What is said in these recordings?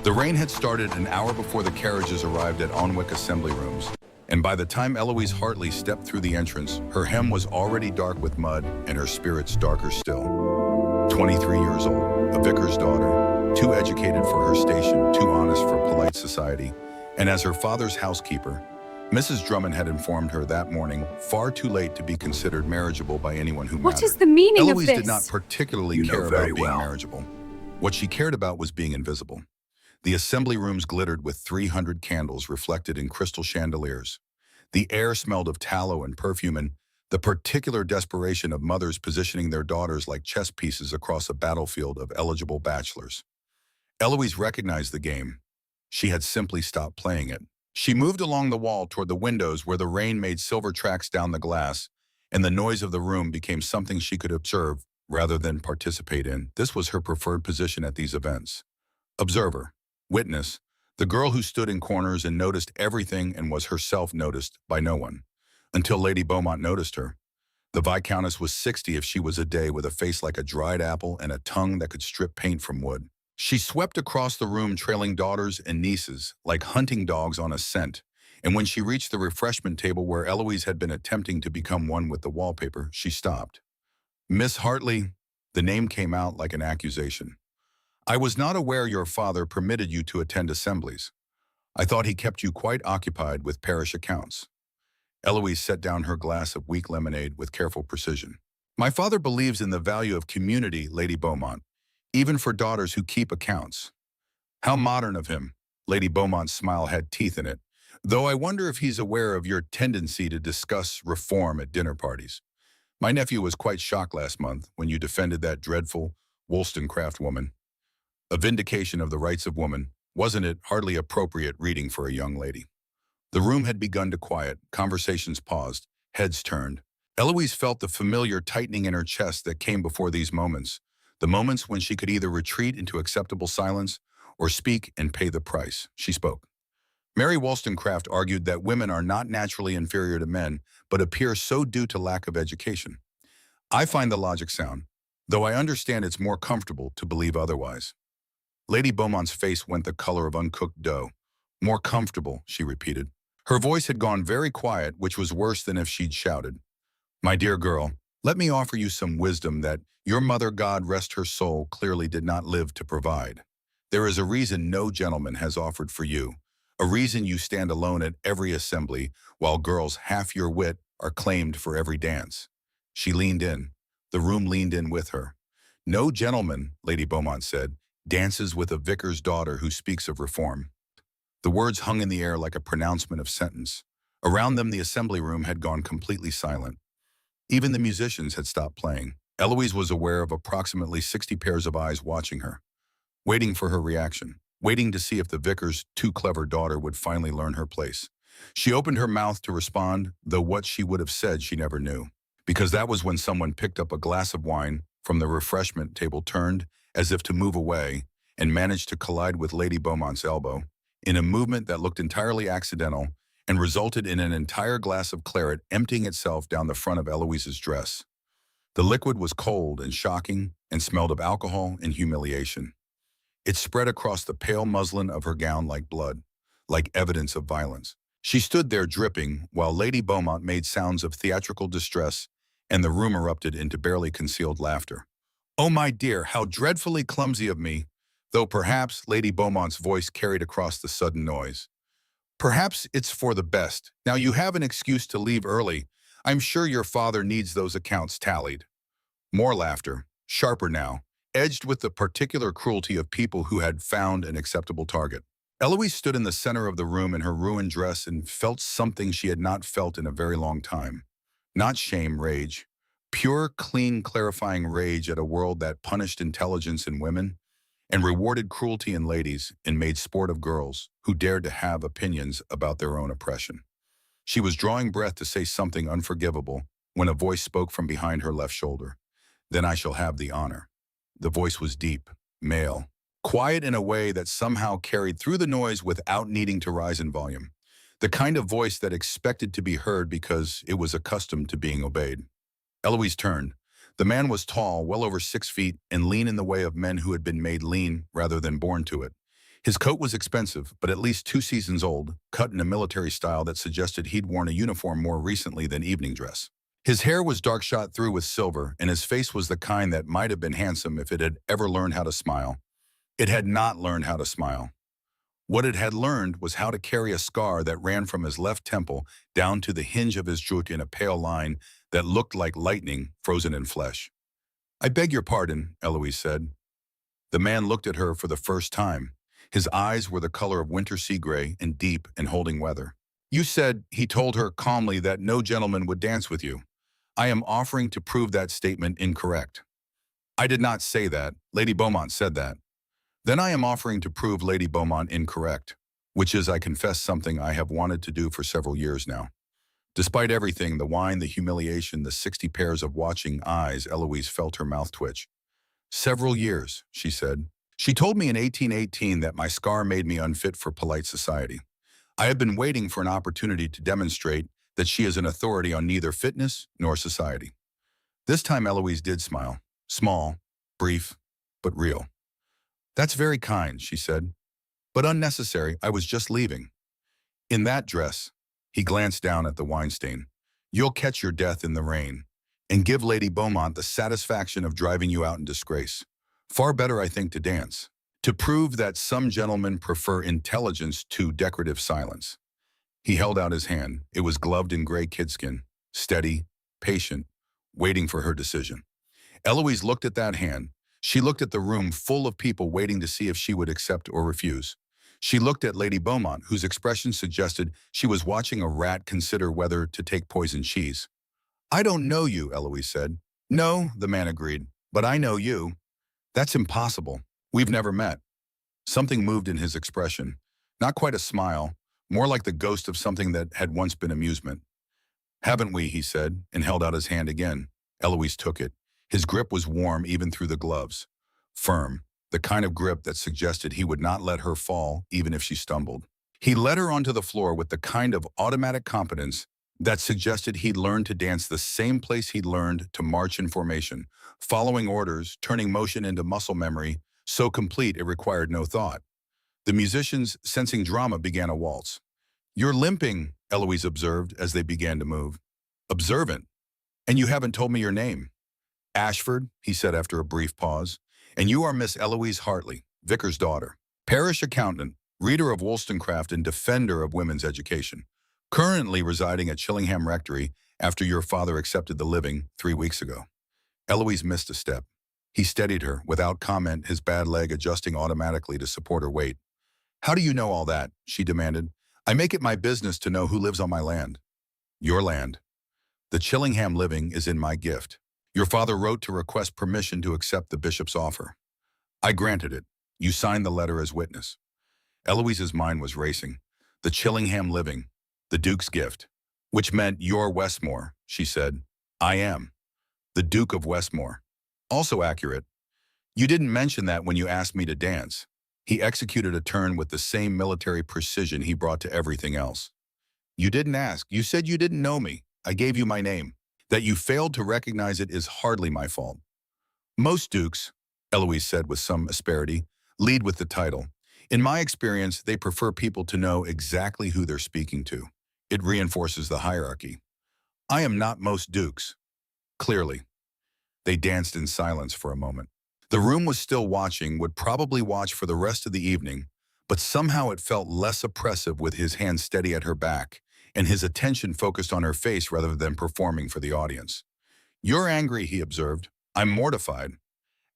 The rain had started an hour before the carriages arrived at Onwick Assembly Rooms, and by the time Eloise Hartley stepped through the entrance, her hem was already dark with mud and her spirits darker still. 23 years old, a vicar's daughter, too educated for her station, too honest for polite society, and as her father's housekeeper, Mrs. Drummond had informed her that morning, far too late to be considered marriageable by anyone who mattered. What is the meaning of Eloise this? did not particularly care about being marriageable. What she cared about was being invisible. The assembly rooms glittered with 300 candles reflected in crystal chandeliers. The air smelled of tallow and perfume, and the particular desperation of mothers positioning their daughters like chess pieces across a battlefield of eligible bachelors. Eloise recognized the game. She had simply stopped playing it. She moved along the wall toward the windows where the rain made silver tracks down the glass, and the noise of the room became something she could observe rather than participate in. This was her preferred position at these events. Observer, witness, the girl who stood in corners and noticed everything and was herself noticed by no one. Until Lady Beaumont noticed her. The Viscountess was 60 if she was a day, with a face like a dried apple and a tongue that could strip paint from wood. She swept across the room trailing daughters and nieces like hunting dogs on a scent, and when she reached the refreshment table where Eloise had been attempting to become one with the wallpaper, she stopped. "Miss Hartley," the name came out like an accusation. "I was not aware your father permitted you to attend assemblies. I thought he kept you quite occupied with parish accounts." Eloise set down her glass of weak lemonade with careful precision. "My father believes in the value of community, Lady Beaumont, even for daughters who keep accounts." "How modern of him." Lady Beaumont's smile had teeth in it. "Though I wonder if he's aware of your tendency to discuss reform at dinner parties. My nephew was quite shocked last month when you defended that dreadful Wollstonecraft woman. A vindication of the rights of woman. Wasn't it hardly appropriate reading for a young lady?" The room had begun to quiet, conversations paused, heads turned. Eloise felt the familiar tightening in her chest that came before these moments, the moments when she could either retreat into acceptable silence or speak and pay the price. She spoke. "Mary Wollstonecraft argued that women are not naturally inferior to men, but appear so due to lack of education. I find the logic sound, though I understand it's more comfortable to believe otherwise." Lady Beaumont's face went the color of uncooked dough. "More comfortable," she repeated. Her voice had gone very quiet, which was worse than if she'd shouted. "My dear girl, let me offer you some wisdom that your mother, God rest her soul, clearly did not live to provide. There is a reason no gentleman has offered for you, a reason you stand alone at every assembly, while girls half your wit are claimed for every dance." She leaned in. The room leaned in with her. "No gentleman," Lady Beaumont said, "dances with a vicar's daughter who speaks of reform." The words hung in the air like a pronouncement of sentence. Around them, the assembly room had gone completely silent. Even the musicians had stopped playing. Eloise was aware of approximately 60 pairs of eyes watching her, waiting for her reaction, waiting to see if the vicar's too clever daughter would finally learn her place. She opened her mouth to respond, though what she would have said she never knew, because that was when someone picked up a glass of wine from the refreshment table, turned as if to move away, and managed to collide with Lady Beaumont's elbow, in a movement that looked entirely accidental and resulted in an entire glass of claret emptying itself down the front of Eloise's dress. The liquid was cold and shocking and smelled of alcohol and humiliation. It spread across the pale muslin of her gown like blood, like evidence of violence. She stood there dripping while Lady Beaumont made sounds of theatrical distress, and the room erupted into barely concealed laughter. "Oh, my dear, how dreadfully clumsy of me," though perhaps Lady Beaumont's voice carried across the sudden noise. "Perhaps it's for the best. Now you have an excuse to leave early. I'm sure your father needs those accounts tallied." More laughter, sharper now, edged with the particular cruelty of people who had found an acceptable target. Eloise stood in the center of the room in her ruined dress and felt something she had not felt in a very long time. Not shame, rage. Pure, clean, clarifying rage at a world that punished intelligence in women and rewarded cruelty in ladies and made sport of girls who dared to have opinions about their own oppression. She was drawing breath to say something unforgivable when a voice spoke from behind her left shoulder. "Then I shall have the honor." The voice was deep, male, quiet in a way that somehow carried through the noise without needing to rise in volume. The kind of voice that expected to be heard because it was accustomed to being obeyed. Eloise turned. The man was tall, well over 6 feet, and lean in the way of men who had been made lean rather than born to it. His coat was expensive, but at least 2 seasons old, cut in a military style that suggested he'd worn a uniform more recently than evening dress. His hair was dark shot through with silver, and his face was the kind that might have been handsome if it had ever learned how to smile. It had not learned how to smile. What it had learned was how to carry a scar that ran from his left temple down to the hinge of his jute in a pale line that looked like lightning frozen in flesh. "I beg your pardon," Eloise said. The man looked at her for the first time. His eyes were the color of winter sea gray and deep and holding weather. "You said," he told her calmly, "that no gentleman would dance with you. I am offering to prove that statement incorrect." "I did not say that. Lady Beaumont said that." "Then I am offering to prove Lady Beaumont incorrect, which is, I confess, something I have wanted to do for several years now." Despite everything, the wine, the humiliation, the 60 pairs of watching eyes, Eloise felt her mouth twitch. "Several years," she said. "She told me in 1818 that my scar made me unfit for polite society. I have been waiting for an opportunity to demonstrate that she is an authority on neither fitness nor society." This time Eloise did smile. Small, brief, but real. "That's very kind," she said, "but unnecessary. I was just leaving." "In that dress," he glanced down at the wine stain, "you'll catch your death in the rain, and give Lady Beaumont the satisfaction of driving you out in disgrace. Far better, I think, to dance, to prove that some gentlemen prefer intelligence to decorative silence." He held out his hand. It was gloved in gray kidskin, steady, patient, waiting for her decision. Eloise looked at that hand. She looked at the room full of people waiting to see if she would accept or refuse. She looked at Lady Beaumont, whose expression suggested she was watching a rat consider whether to take poison cheese. "I don't know you," Eloise said. "No," the man agreed, "but I know you." "That's impossible. We've never met." Something moved in his expression. Not quite a smile, more like the ghost of something that had once been amusement. "Haven't we?" he said, and held out his hand again. Eloise took it. His grip was warm even through the gloves. Firm, the kind of grip that suggested he would not let her fall even if she stumbled. He led her onto the floor with the kind of automatic competence that suggested he'd learned to dance the same place he'd learned to march in formation, following orders, turning motion into muscle memory, so complete it required no thought. The musicians, sensing drama, began a waltz. "You're limping," Eloise observed as they began to move. "Observant. And you haven't told me your name." "Ashford," he said after a brief pause. "And you are Miss Eloise Hartley, vicar's daughter, parish accountant, reader of Wollstonecraft and defender of women's education, currently residing at Chillingham Rectory after your father accepted the living 3 weeks ago." Eloise missed a step. He steadied her, without comment, his bad leg adjusting automatically to support her weight. "How do you know all that?" she demanded. "I make it my business to know who lives on my land." "Your land. The Chillingham living is in my gift. Your father wrote to request permission to accept the bishop's offer. I granted it. You signed the letter as witness." Eloise's mind was racing. The Chillingham living, the Duke's gift, which meant you're Westmore, she said. "I am. The Duke of Westmore." Also accurate. "You didn't mention that when you asked me to dance." He executed a turn with the same military precision he brought to everything else. "You didn't ask. You said you didn't know me. I gave you my name. That you failed to recognize it is hardly my fault." "Most dukes," Eloise said with some asperity, "lead with the title. In my experience, they prefer people to know exactly who they're speaking to. It reinforces the hierarchy. I am not most dukes." "Clearly." They danced in silence for a moment. The room was still watching, would probably watch for the rest of the evening, but somehow it felt less oppressive with his hand steady at her back and his attention focused on her face rather than performing for the audience. "You're angry," he observed. "I'm mortified.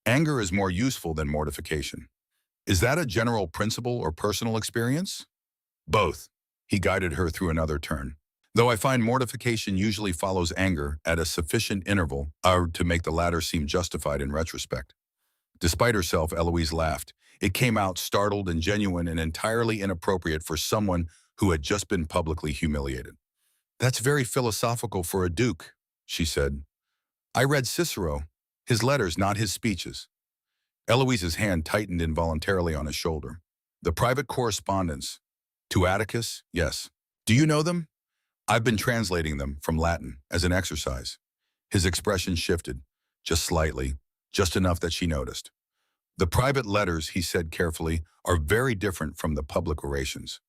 Anger is more useful than mortification. Is that a general principle or personal experience?" "Both." He guided her through another turn. "Though I find mortification usually follows anger at a sufficient interval to make the latter seem justified in retrospect." Despite herself, Eloise laughed. It came out startled and genuine and entirely inappropriate for someone who had just been publicly humiliated. "That's very philosophical for a duke," she said. "I read Cicero, his letters, not his speeches." Eloise's hand tightened involuntarily on his shoulder. "The private correspondence. To Atticus, yes. Do you know them?" "I've been translating them from Latin as an exercise." His expression shifted, just slightly, just enough that she noticed. The private letters, he said carefully, are very different from the public orations.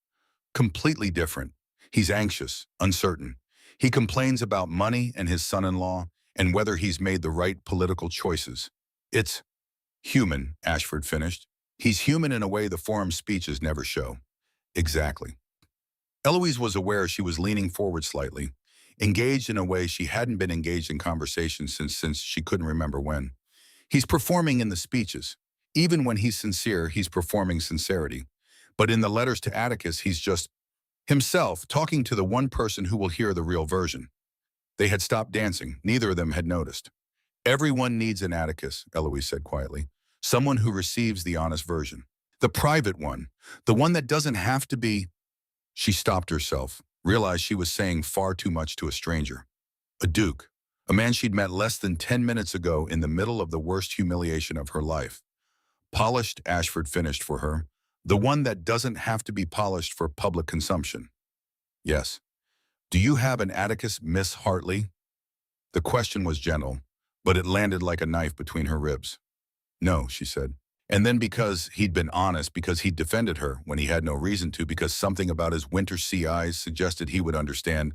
Completely different. He's anxious, uncertain. He complains about money and his son-in-law and whether he's made the right political choices. It's human, Ashford finished. He's human in a way the forum's speeches never show. Exactly. Eloise was aware she was leaning forward slightly, engaged in a way she hadn't been engaged in conversation since she couldn't remember when. He's performing in the speeches. Even when he's sincere, he's performing sincerity. But in the letters to Atticus, he's just himself, talking to the one person who will hear the real version. They had stopped dancing. Neither of them had noticed. Everyone needs an Atticus, Eloise said quietly. Someone who receives the honest version. The private one. The one that doesn't have to be. She stopped herself, realized she was saying far too much to a stranger. A duke. A man she'd met less than 10 minutes ago in the middle of the worst humiliation of her life. Polished, Ashford finished for her. The one that doesn't have to be polished for public consumption. Yes. Do you have an Atticus, Miss Hartley? The question was gentle, but it landed like a knife between her ribs. No, she said. And then because he'd been honest, because he'd defended her when he had no reason to, because something about his winter sea eyes suggested he would understand.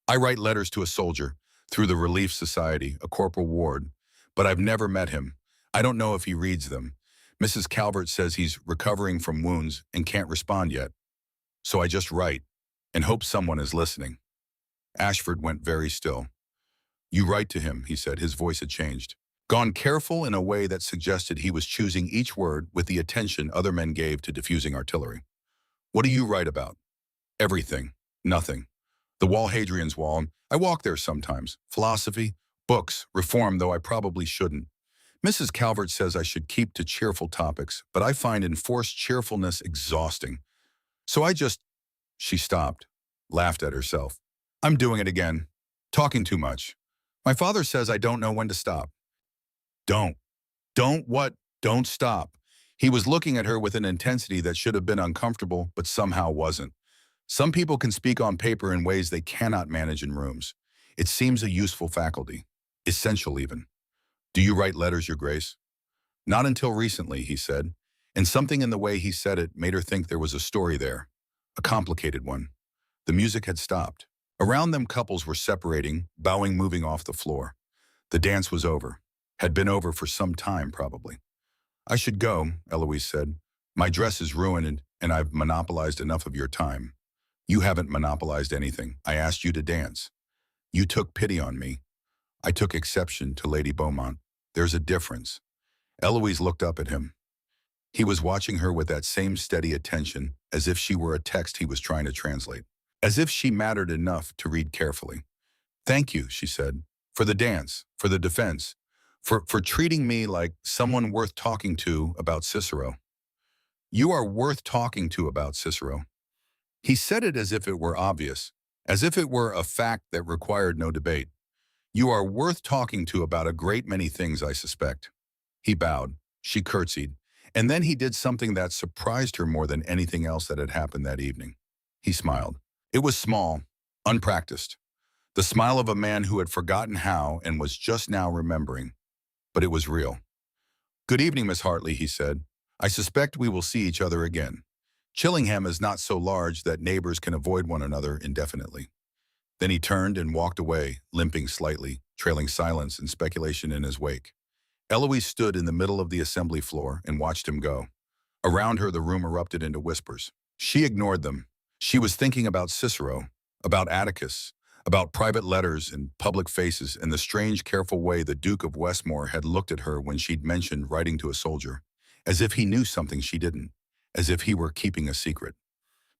I write letters to a soldier, through the Relief Society, a Corporal Ward, but I've never met him. I don't know if he reads them. Mrs. Calvert says he's recovering from wounds and can't respond yet. So I just write, and hope someone is listening. Ashford went very still. You write to him, he said. His voice had changed. Gone careful in a way that suggested he was choosing each word with the attention other men gave to diffusing artillery. What do you write about? Everything. Nothing. The wall, Hadrian's Wall. I walk there sometimes. Philosophy, books, reform, though I probably shouldn't. Mrs. Calvert says I should keep to cheerful topics, but I find enforced cheerfulness exhausting. So I just... She stopped, laughed at herself. I'm doing it again. Talking too much. My father says I don't know when to stop. Don't. Don't what? Don't stop. He was looking at her with an intensity that should have been uncomfortable, but somehow wasn't. Some people can speak on paper in ways they cannot manage in rooms. It seems a useful faculty. Essential even. Do you write letters, Your Grace? Not until recently, he said, and something in the way he said it made her think there was a story there. A complicated one. The music had stopped. Around them couples were separating, bowing, moving off the floor. The dance was over. Had been over for some time, probably. I should go, Eloise said. My dress is ruined and I've monopolized enough of your time. You haven't monopolized anything. I asked you to dance. You took pity on me. I took exception to Lady Beaumont. There's a difference. Eloise looked up at him. He was watching her with that same steady attention, as if she were a text he was trying to translate. As if she mattered enough to read carefully. Thank you, she said, for the dance, for the defense, for treating me like someone worth talking to about Cicero. You are worth talking to about Cicero. He said it as if it were obvious, as if it were a fact that required no debate. You are worth talking to about a great many things, I suspect. He bowed. She curtsied. And then he did something that surprised her more than anything else that had happened that evening. He smiled. It was small, unpracticed. The smile of a man who had forgotten how and was just now remembering. But it was real. Good evening, Miss Hartley, he said. I suspect we will see each other again. Chillingham is not so large that neighbors can avoid one another indefinitely. Then he turned and walked away, limping slightly, trailing silence and speculation in his wake. Eloise stood in the middle of the assembly floor and watched him go. Around her, the room erupted into whispers. She ignored them. She was thinking about Cicero, about Atticus, about private letters and public faces and the strange, careful way the Duke of Westmore had looked at her when she'd mentioned writing to a soldier, as if he knew something she didn't, as if he were keeping a secret.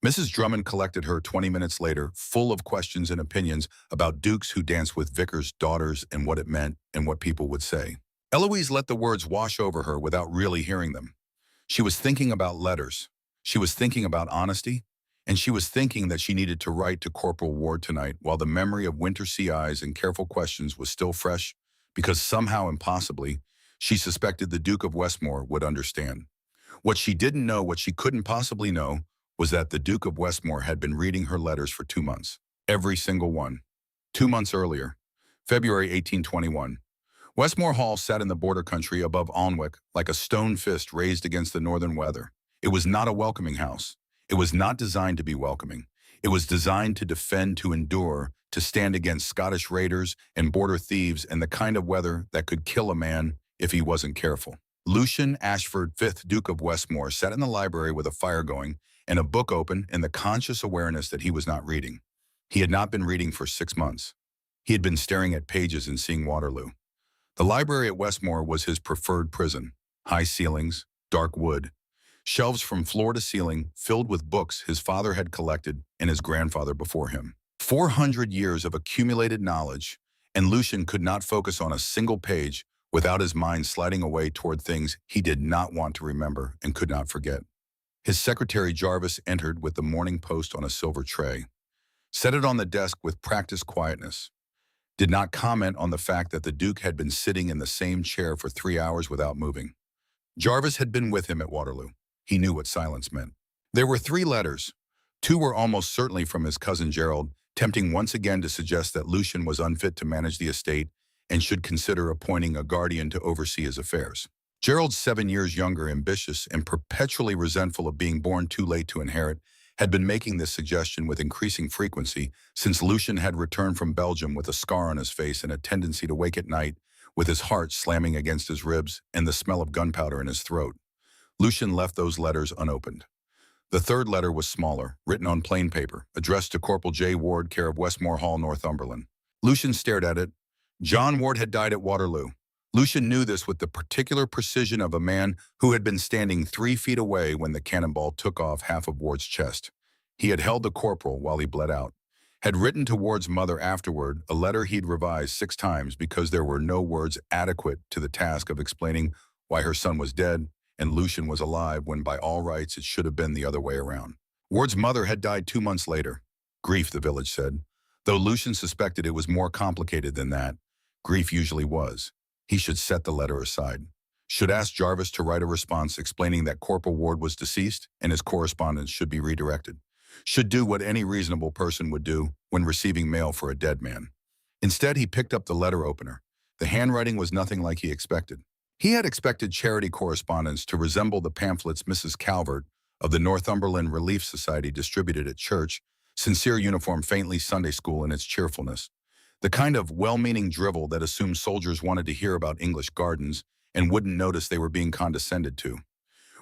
Mrs. Drummond collected her 20 minutes later, full of questions and opinions about dukes who danced with vicars' daughters and what it meant and what people would say. Eloise let the words wash over her without really hearing them. She was thinking about letters. She was thinking about honesty. And she was thinking that she needed to write to Corporal Ward tonight while the memory of winter sea eyes and careful questions was still fresh, because somehow impossibly, she suspected the Duke of Westmore would understand. What she didn't know, what she couldn't possibly know, was that the Duke of Westmore had been reading her letters for 2 months. Every single one. 2 months earlier, February 1821. Westmore Hall sat in the border country above Alnwick like a stone fist raised against the northern weather. It was not a welcoming house. It was not designed to be welcoming. It was designed to defend, to endure, to stand against Scottish raiders and border thieves and the kind of weather that could kill a man if he wasn't careful. Lucian Ashford, 5th Duke of Westmore, sat in the library with a fire going and a book open and the conscious awareness that he was not reading. He had not been reading for 6 months. He had been staring at pages and seeing Waterloo. The library at Westmore was his preferred prison. High ceilings, dark wood, shelves from floor to ceiling filled with books his father had collected and his grandfather before him. 400 years of accumulated knowledge, and Lucian could not focus on a single page without his mind sliding away toward things he did not want to remember and could not forget. His secretary Jarvis entered with the Morning Post on a silver tray, set it on the desk with practiced quietness, did not comment on the fact that the Duke had been sitting in the same chair for 3 hours without moving. Jarvis had been with him at Waterloo. He knew what silence meant. There were 3 letters. 2 were almost certainly from his cousin Gerald, tempting once again to suggest that Lucian was unfit to manage the estate and should consider appointing a guardian to oversee his affairs. Gerald, 7 years younger, ambitious, and perpetually resentful of being born too late to inherit, had been making this suggestion with increasing frequency since Lucian had returned from Belgium with a scar on his face and a tendency to wake at night with his heart slamming against his ribs and the smell of gunpowder in his throat. Lucian left those letters unopened. The 3rd letter was smaller, written on plain paper, addressed to Corporal J. Ward, care of Westmore Hall, Northumberland. Lucian stared at it. John Ward had died at Waterloo. Lucian knew this with the particular precision of a man who had been standing 3 feet away when the cannonball took off half of Ward's chest. He had held the corporal while he bled out, had written to Ward's mother afterward, a letter he'd revised 6 times because there were no words adequate to the task of explaining why her son was dead and Lucian was alive when by all rights it should have been the other way around. Ward's mother had died 2 months later. Grief, the village said. Though Lucian suspected it was more complicated than that, grief usually was. He should set the letter aside. Should ask Jarvis to write a response explaining that Corporal Ward was deceased and his correspondence should be redirected. Should do what any reasonable person would do when receiving mail for a dead man. Instead, he picked up the letter opener. The handwriting was nothing like he expected. He had expected charity correspondence to resemble the pamphlets Mrs. Calvert of the Northumberland Relief Society distributed at church, sincere uniform, faintly Sunday school in its cheerfulness. The kind of well-meaning drivel that assumed soldiers wanted to hear about English gardens and wouldn't notice they were being condescended to.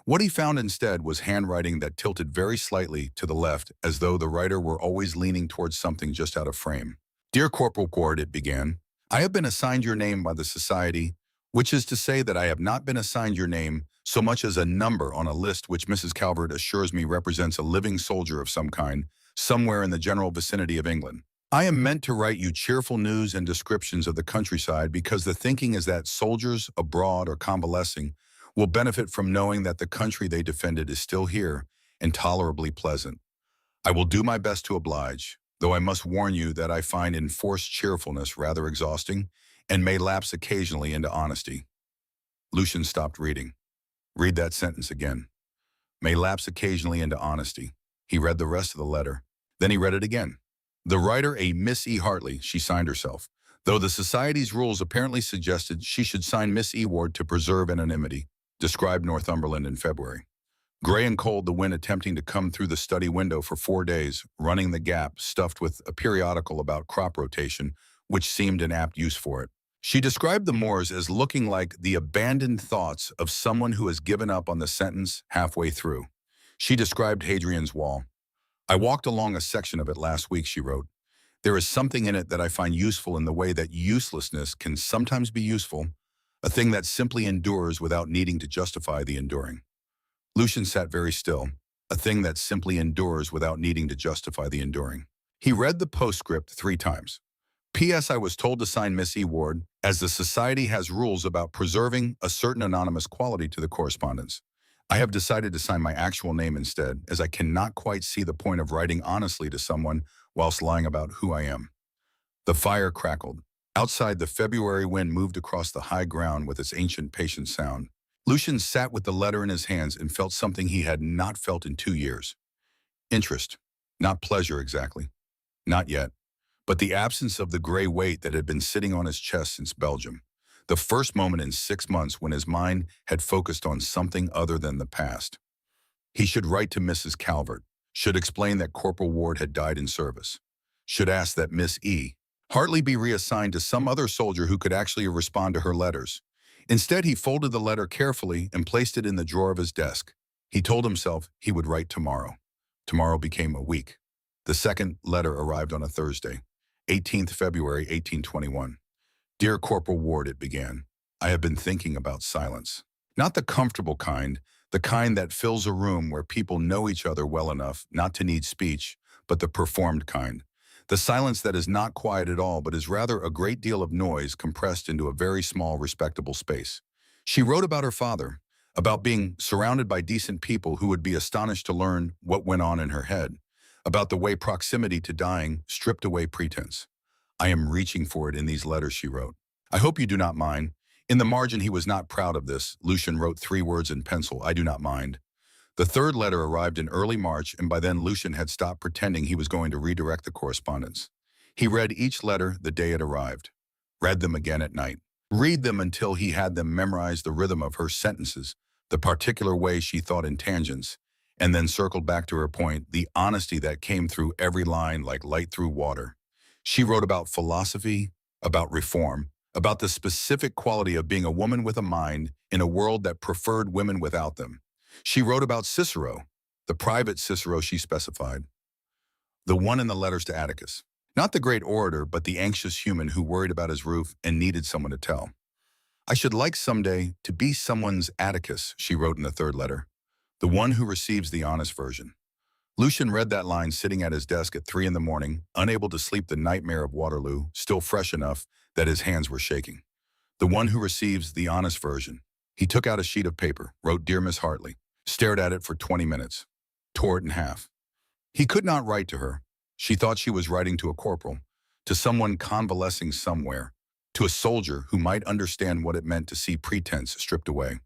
What he found instead was handwriting that tilted very slightly to the left, as though the writer were always leaning towards something just out of frame. Dear Corporal Ward, it began, I have been assigned your name by the Society, which is to say that I have not been assigned your name so much as a number on a list which Mrs. Calvert assures me represents a living soldier of some kind, somewhere in the general vicinity of England. I am meant to write you cheerful news and descriptions of the countryside because the thinking is that soldiers abroad or convalescing will benefit from knowing that the country they defended is still here and tolerably pleasant. I will do my best to oblige, though I must warn you that I find enforced cheerfulness rather exhausting and may lapse occasionally into honesty. Lucian stopped reading. Read that sentence again. May lapse occasionally into honesty. He read the rest of the letter. Then he read it again. The writer, a Miss E. Hartley, she signed herself, though the Society's rules apparently suggested she should sign Miss E. Ward to preserve anonymity, described Northumberland in February. Gray and cold, the wind attempting to come through the study window for 4 days, running the gap, stuffed with a periodical about crop rotation, which seemed an apt use for it. She described the moors as looking like the abandoned thoughts of someone who has given up on the sentence halfway through. She described Hadrian's Wall. I walked along a section of it last week, she wrote. There is something in it that I find useful in the way that uselessness can sometimes be useful, a thing that simply endures without needing to justify the enduring. Lucian sat very still, a thing that simply endures without needing to justify the enduring. He read the postscript 3 times. P.S. I was told to sign Miss E. Ward, as the Society has rules about preserving a certain anonymous quality to the correspondence. I have decided to sign my actual name instead, as I cannot quite see the point of writing honestly to someone whilst lying about who I am. The fire crackled. Outside, the February wind moved across the high ground with its ancient patient sound. Lucian sat with the letter in his hands and felt something he had not felt in 2 years. Interest. Not pleasure exactly. Not yet. But the absence of the gray weight that had been sitting on his chest since Belgium. The first moment in 6 months when his mind had focused on something other than the past. He should write to Mrs. Calvert, should explain that Corporal Ward had died in service, should ask that Miss E. Hartley be reassigned to some other soldier who could actually respond to her letters. Instead, he folded the letter carefully and placed it in the drawer of his desk. He told himself he would write tomorrow. Tomorrow became a week. The second letter arrived on a Thursday, 18th February, 1821. Dear Corporal Ward, it began. I have been thinking about silence. Not the comfortable kind, the kind that fills a room where people know each other well enough not to need speech, but the performed kind. The silence that is not quiet at all, but is rather a great deal of noise compressed into a very small, respectable space. She wrote about her father, about being surrounded by decent people who would be astonished to learn what went on in her head, about the way proximity to dying stripped away pretense. I am reaching for it in these letters, she wrote. I hope you do not mind. In the margin, he was not proud of this. Lucian wrote 3 words in pencil, I do not mind. The third letter arrived in early March, and by then Lucian had stopped pretending he was going to redirect the correspondence. He read each letter the day it arrived, read them again at night, read them until he had them memorize the rhythm of her sentences, the particular way she thought in tangents, and then circled back to her point, the honesty that came through every line like light through water. She wrote about philosophy, about reform, about the specific quality of being a woman with a mind in a world that preferred women without them. She wrote about Cicero, the private Cicero she specified, the one in the letters to Atticus. Not the great orator, but the anxious human who worried about his roof and needed someone to tell. I should like someday to be someone's Atticus, she wrote in the third letter, the one who receives the honest version. Lucian read that line sitting at his desk at 3 in the morning, unable to sleep the nightmare of Waterloo, still fresh enough that his hands were shaking. The one who receives the honest version. He took out a sheet of paper, wrote Dear Miss Hartley, stared at it for 20 minutes, tore it in half. He could not write to her. She thought she was writing to a corporal, to someone convalescing somewhere, to a soldier who might understand what it meant to see pretense stripped away.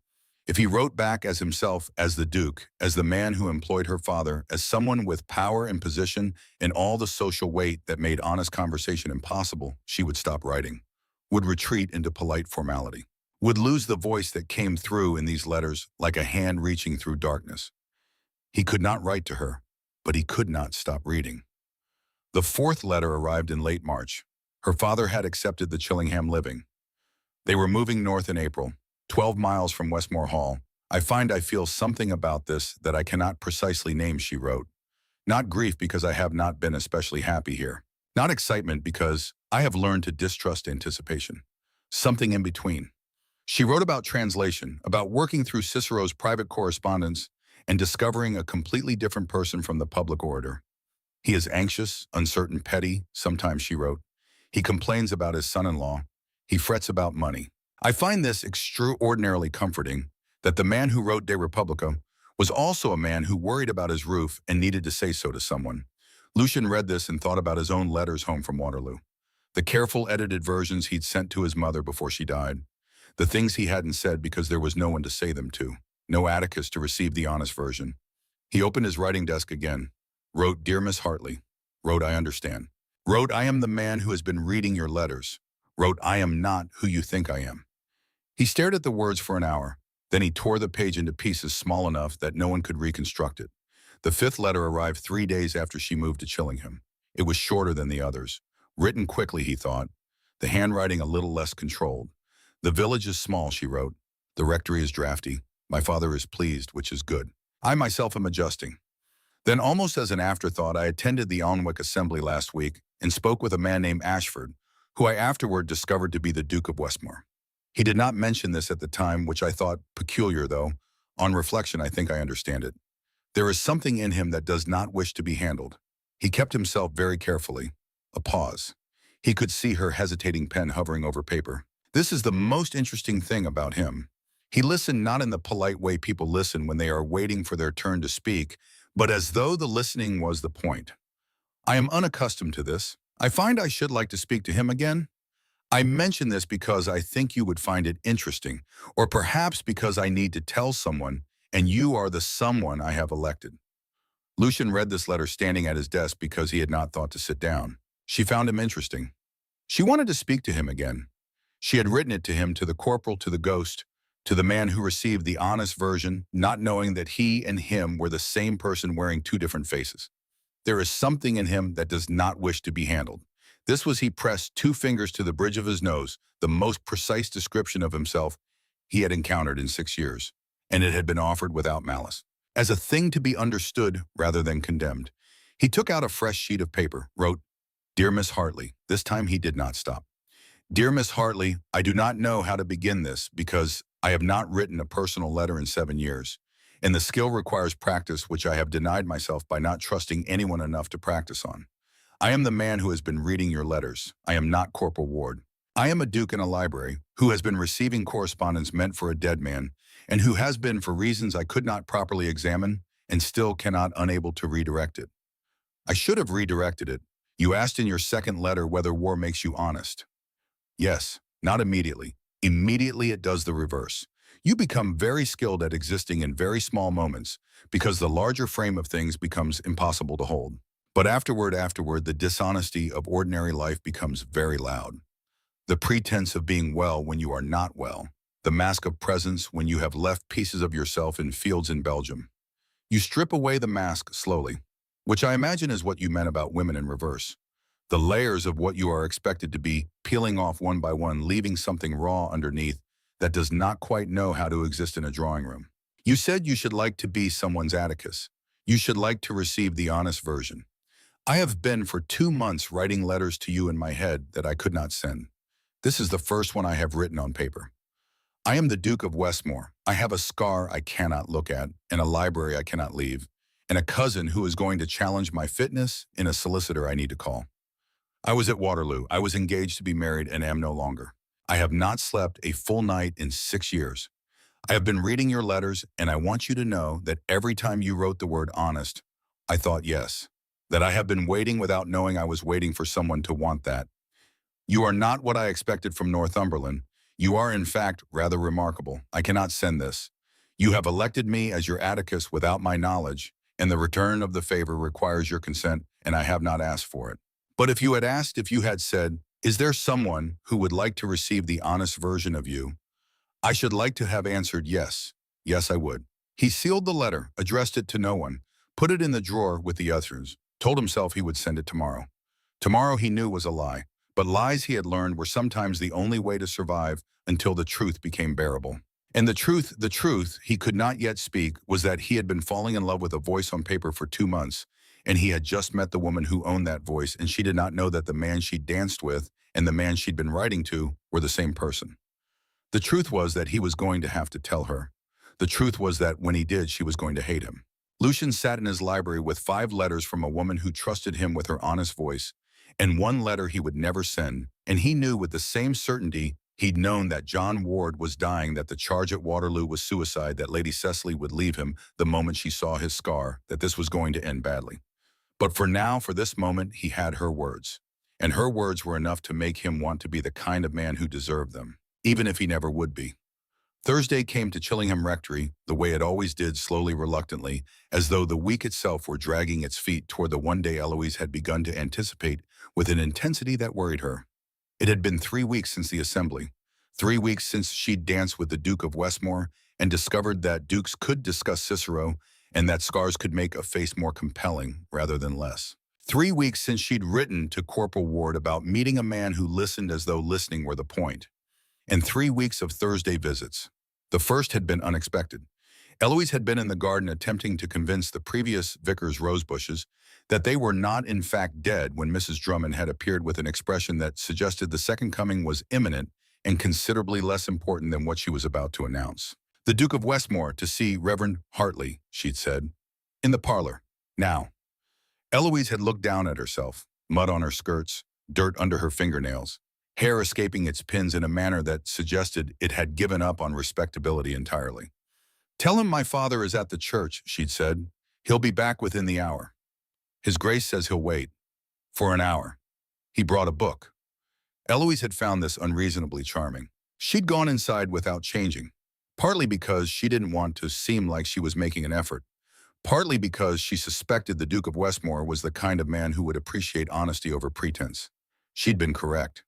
If he wrote back as himself, as the Duke, as the man who employed her father, as someone with power and position and all the social weight that made honest conversation impossible, she would stop writing, would retreat into polite formality, would lose the voice that came through in these letters like a hand reaching through darkness. He could not write to her, but he could not stop reading. The fourth letter arrived in late March. Her father had accepted the Chillingham living. They were moving north in April, 12 miles from Westmore Hall. I find I feel something about this that I cannot precisely name, she wrote. Not grief because I have not been especially happy here. Not excitement because I have learned to distrust anticipation. Something in between. She wrote about translation, about working through Cicero's private correspondence and discovering a completely different person from the public orator. He is anxious, uncertain, petty, sometimes she wrote. He complains about his son-in-law. He frets about money. I find this extraordinarily comforting, that the man who wrote De Republica was also a man who worried about his roof and needed to say so to someone. Lucian read this and thought about his own letters home from Waterloo. The careful edited versions he'd sent to his mother before she died. The things he hadn't said because there was no one to say them to. No Atticus to receive the honest version. He opened his writing desk again. Wrote, Dear Miss Hartley. Wrote, I understand. Wrote, I am the man who has been reading your letters. Wrote, I am not who you think I am. He stared at the words for an hour. Then he tore the page into pieces small enough that no one could reconstruct it. The fifth letter arrived 3 days after she moved to Chillingham. It was shorter than the others. Written quickly, he thought. The handwriting a little less controlled. The village is small, she wrote. The rectory is drafty. My father is pleased, which is good. I myself am adjusting. Then, almost as an afterthought, I attended the Alnwick Assembly last week and spoke with a man named Ashford, who I afterward discovered to be the Duke of Westmore. He did not mention this at the time, which I thought peculiar, though. On reflection, I think I understand it. There is something in him that does not wish to be handled. He kept himself very carefully. A pause. He could see her hesitating pen hovering over paper. This is the most interesting thing about him. He listened not in the polite way people listen when they are waiting for their turn to speak, but as though the listening was the point. I am unaccustomed to this. I find I should like to speak to him again. I mention this because I think you would find it interesting, or perhaps because I need to tell someone, and you are the someone I have elected. Lucian read this letter standing at his desk because he had not thought to sit down. She found him interesting. She wanted to speak to him again. She had written it to him, to the corporal, to the ghost, to the man who received the honest version, not knowing that he and him were the same person wearing two different faces. There is something in him that does not wish to be handled. This was he pressed two fingers to the bridge of his nose, the most precise description of himself he had encountered in 6 years, and it had been offered without malice, as a thing to be understood rather than condemned. He took out a fresh sheet of paper, wrote, "Dear Miss Hartley." This time he did not stop. "Dear Miss Hartley, I do not know how to begin this because I have not written a personal letter in 7 years, and the skill requires practice which I have denied myself by not trusting anyone enough to practice on. I am the man who has been reading your letters. I am not Corporal Ward. I am a duke in a library who has been receiving correspondence meant for a dead man and who has been, for reasons I could not properly examine, and still cannot unable to redirect it. I should have redirected it. You asked in your second letter whether war makes you honest. Yes, not immediately. Immediately it does the reverse. You become very skilled at existing in very small moments because the larger frame of things becomes impossible to hold. But afterward, the dishonesty of ordinary life becomes very loud. The pretense of being well when you are not well. The mask of presence when you have left pieces of yourself in fields in Belgium. You strip away the mask slowly, which I imagine is what you meant about women in reverse. The layers of what you are expected to be, peeling off one by one, leaving something raw underneath that does not quite know how to exist in a drawing room. You said you should like to be someone's Atticus. You should like to receive the honest version. I have been for 2 months writing letters to you in my head that I could not send. This is the first one I have written on paper. I am the Duke of Westmore. I have a scar I cannot look at, and a library I cannot leave, and a cousin who is going to challenge my fitness, and a solicitor I need to call. I was at Waterloo. I was engaged to be married and am no longer. I have not slept a full night in 6 years. I have been reading your letters, and I want you to know that every time you wrote the word honest, I thought yes, that I have been waiting without knowing I was waiting for someone to want that. You are not what I expected from Northumberland. You are, in fact, rather remarkable. I cannot send this. You have elected me as your Atticus without my knowledge, and the return of the favor requires your consent, and I have not asked for it. But if you had asked, if you had said, is there someone who would like to receive the honest version of you? I should like to have answered yes. Yes, I would. He sealed the letter, addressed it to no one, put it in the drawer with the others, told himself he would send it tomorrow. Tomorrow he knew was a lie, but lies he had learned were sometimes the only way to survive until the truth became bearable. And the truth he could not yet speak was that he had been falling in love with a voice on paper for 2 months, and he had just met the woman who owned that voice, and she did not know that the man she danced with and the man she'd been writing to were the same person. The truth was that he was going to have to tell her. The truth was that when he did, she was going to hate him. Lucian sat in his library with 5 letters from a woman who trusted him with her honest voice, and 1 letter he would never send, and he knew with the same certainty he'd known that John Ward was dying, that the charge at Waterloo was suicide, that Lady Cecily would leave him the moment she saw his scar, that this was going to end badly. But for now, for this moment, he had her words. And her words were enough to make him want to be the kind of man who deserved them, even if he never would be. Thursday came to Chillingham Rectory the way it always did, slowly, reluctantly, as though the week itself were dragging its feet toward the one day Eloise had begun to anticipate with an intensity that worried her. It had been 3 weeks since the assembly, 3 weeks since she'd danced with the Duke of Westmore and discovered that dukes could discuss Cicero and that scars could make a face more compelling rather than less. 3 weeks since she'd written to Corporal Ward about meeting a man who listened as though listening were the point. And 3 weeks of Thursday visits. The first had been unexpected. Eloise had been in the garden attempting to convince the previous vicar's rosebushes that they were not in fact dead when Mrs. Drummond had appeared with an expression that suggested the second coming was imminent and considerably less important than what she was about to announce. The Duke of Westmore to see Reverend Hartley, she'd said, in the parlor, now. Eloise had looked down at herself, mud on her skirts, dirt under her fingernails, hair escaping its pins in a manner that suggested it had given up on respectability entirely. Tell him my father is at the church, she'd said. He'll be back within the hour. His Grace says he'll wait. For an hour. He brought a book. Eloise had found this unreasonably charming. She'd gone inside without changing, partly because she didn't want to seem like she was making an effort, partly because she suspected the Duke of Westmore was the kind of man who would appreciate honesty over pretense. She'd been correct.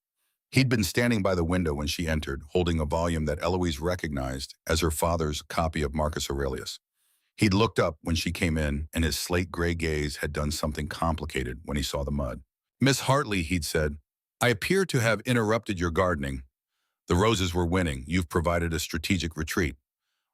He'd been standing by the window when she entered, holding a volume that Eloise recognized as her father's copy of Marcus Aurelius. He'd looked up when she came in, and his slate-gray gaze had done something complicated when he saw the mud. "Miss Hartley," he'd said, "I appear to have interrupted your gardening. The roses were winning. You've provided a strategic retreat.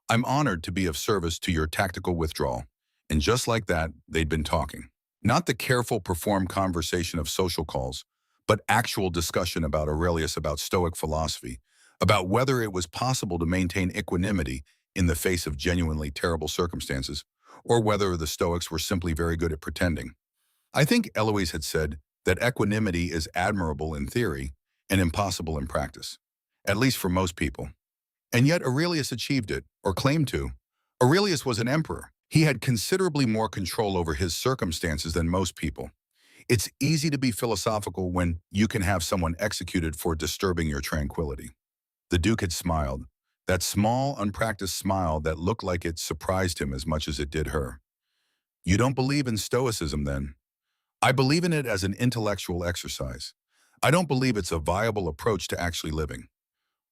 I'm honored to be of service to your tactical withdrawal." And just like that, they'd been talking. Not the careful performed conversation of social calls, but actual discussion about Aurelius, about Stoic philosophy, about whether it was possible to maintain equanimity in the face of genuinely terrible circumstances, or whether the Stoics were simply very good at pretending. I think Eloise had said that equanimity is admirable in theory and impossible in practice, at least for most people. And yet Aurelius achieved it, or claimed to. Aurelius was an emperor. He had considerably more control over his circumstances than most people. It's easy to be philosophical when you can have someone executed for disturbing your tranquility. The Duke had smiled, that small, unpracticed smile that looked like it surprised him as much as it did her. "You don't believe in Stoicism, then?" "I believe in it as an intellectual exercise. I don't believe it's a viable approach to actually living.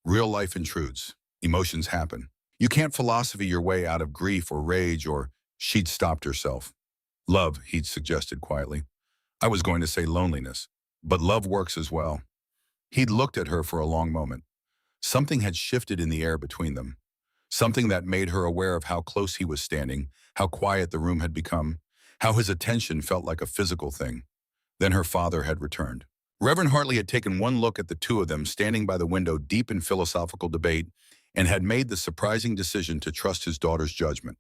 Real life intrudes. Emotions happen. You can't philosophy your way out of grief or rage or—" She'd stopped herself. "Love," he'd suggested quietly. "I was going to say loneliness, but love works as well." He'd looked at her for a long moment. Something had shifted in the air between them. Something that made her aware of how close he was standing, how quiet the room had become, how his attention felt like a physical thing. Then her father had returned. Reverend Hartley had taken one look at the two of them standing by the window deep in philosophical debate and had made the surprising decision to trust his daughter's judgment.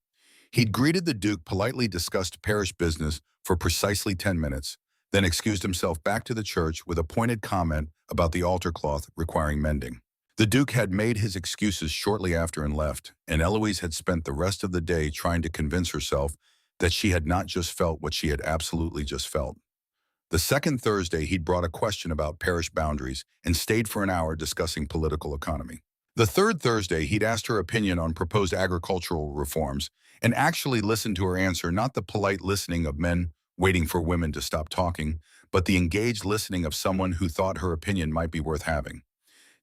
He'd greeted the Duke, politely discussed parish business for precisely 10 minutes, then excused himself back to the church with a pointed comment about the altar cloth requiring mending. The Duke had made his excuses shortly after and left, and Eloise had spent the rest of the day trying to convince herself that she had not just felt what she had absolutely just felt. The second Thursday, he'd brought a question about parish boundaries and stayed for an hour discussing political economy. The third Thursday, he'd asked her opinion on proposed agricultural reforms and actually listened to her answer, not the polite listening of men waiting for women to stop talking, but the engaged listening of someone who thought her opinion might be worth having.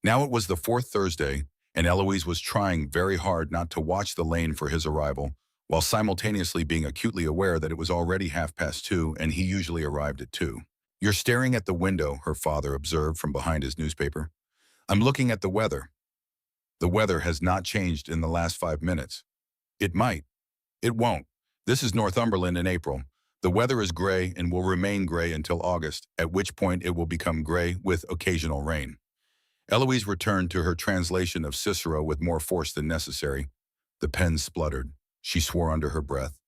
Now it was the fourth Thursday, and Eloise was trying very hard not to watch the lane for his arrival, while simultaneously being acutely aware that it was already 2:30 and he usually arrived at 2. "You're staring at the window," her father observed from behind his newspaper. "I'm looking at the weather." "The weather has not changed in the last 5 minutes." "It might." "It won't. This is Northumberland in April. The weather is gray and will remain gray until August, at which point it will become gray with occasional rain." Eloise returned to her translation of Cicero with more force than necessary. The pen spluttered. She swore under her breath.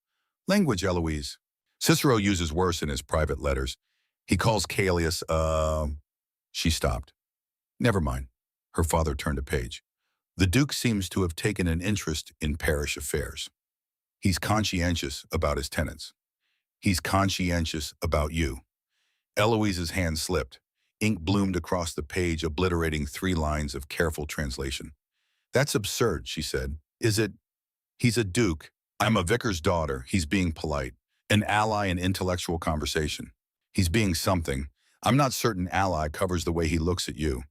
"Language, Eloise. Cicero uses worse in his private letters. He calls Caelius, She stopped. "Never mind." Her father turned a page. "The Duke seems to have taken an interest in parish affairs. He's conscientious about his tenants. He's conscientious about you." Eloise's hand slipped. Ink bloomed across the page, obliterating 3 lines of careful translation. "That's absurd," she said. "Is it? He's a duke. I'm a vicar's daughter. He's being polite. An ally in intellectual conversation. He's being something. I'm not certain ally covers the way he looks at you."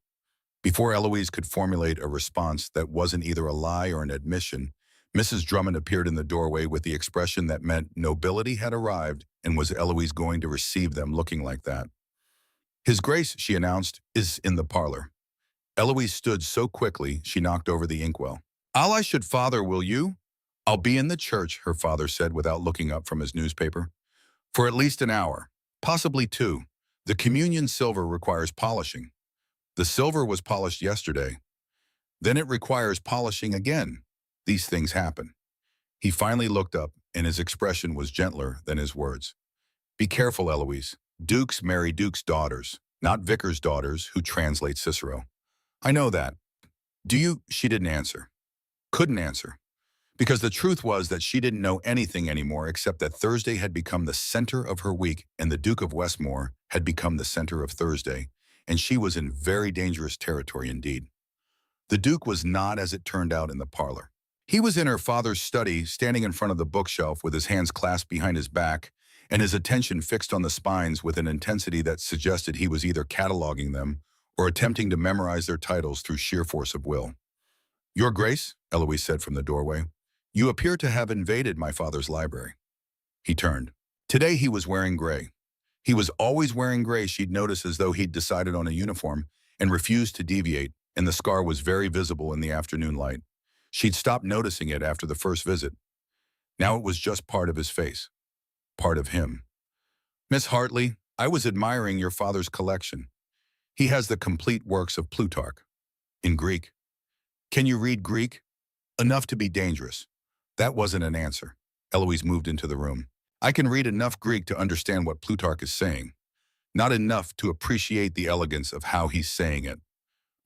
Before Eloise could formulate a response that wasn't either a lie or an admission, Mrs. Drummond appeared in the doorway with the expression that meant nobility had arrived, and was Eloise going to receive them looking like that? "His Grace," she announced, "is in the parlor." Eloise stood so quickly she knocked over the inkwell. "I should, father, will you?" "I'll be in the church," her father said without looking up from his newspaper. "For at least an hour, possibly 2. The communion silver requires polishing." "The silver was polished yesterday." "Then it requires polishing again. These things happen." He finally looked up, and his expression was gentler than his words. "Be careful, Eloise. Dukes marry dukes' daughters, not vicars' daughters who translate Cicero." "I know that." "Do you—" She didn't answer. Couldn't answer. Because the truth was that she didn't know anything anymore except that Thursday had become the center of her week and the Duke of Westmore had become the center of Thursday, and she was in very dangerous territory indeed. The Duke was not, as it turned out, in the parlor. He was in her father's study, standing in front of the bookshelf with his hands clasped behind his back and his attention fixed on the spines with an intensity that suggested he was either cataloging them or attempting to memorize their titles through sheer force of will. Your Grace, Eloise said from the doorway, you appear to have invaded my father's library. He turned. Today he was wearing gray. He was always wearing gray, she'd noticed, as though he'd decided on a uniform and refused to deviate, and the scar was very visible in the afternoon light. She'd stopped noticing it after the first visit. Now it was just part of his face, part of him. Miss Hartley, I was admiring your father's collection. He has the complete works of Plutarch, in Greek. Can you read Greek? Enough to be dangerous. That wasn't an answer. Eloise moved into the room. I can read enough Greek to understand what Plutarch is saying, not enough to appreciate the elegance of how he's saying it.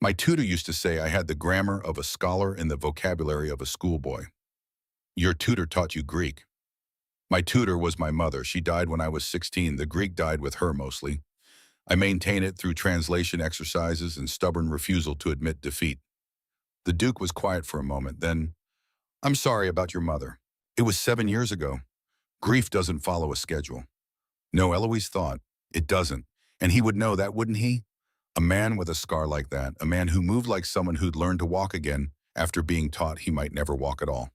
My tutor used to say I had the grammar of a scholar and the vocabulary of a schoolboy. Your tutor taught you Greek. My tutor was my mother. She died when I was 16. The Greek died with her mostly. I maintain it through translation exercises and stubborn refusal to admit defeat. The Duke was quiet for a moment, then, I'm sorry about your mother. It was 7 years ago. Grief doesn't follow a schedule. No, Eloise thought, it doesn't. And he would know that, wouldn't he? A man with a scar like that, a man who moved like someone who'd learned to walk again after being taught he might never walk at all.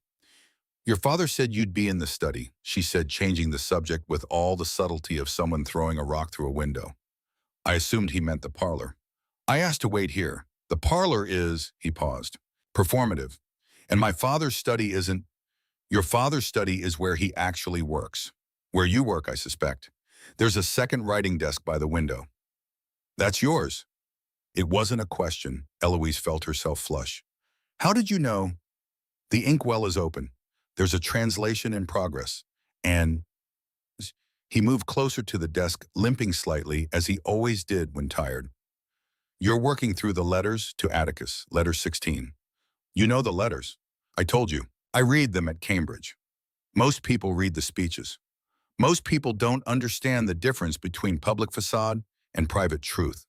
Your father said you'd be in the study, she said, changing the subject with all the subtlety of someone throwing a rock through a window. I assumed he meant the parlor. I asked to wait here. The parlor is, he paused, performative. And my father's study isn't. Your father's study is where he actually works. Where you work, I suspect. There's a second writing desk by the window. That's yours. It wasn't a question. Eloise felt herself flush. How did you know? The inkwell is open. There's a translation in progress. And he moved closer to the desk, limping slightly, as he always did when tired. You're working through the letters to Atticus, letter 16. You know the letters. I told you. I read them at Cambridge. Most people read the speeches. Most people don't understand the difference between public facade and private truth.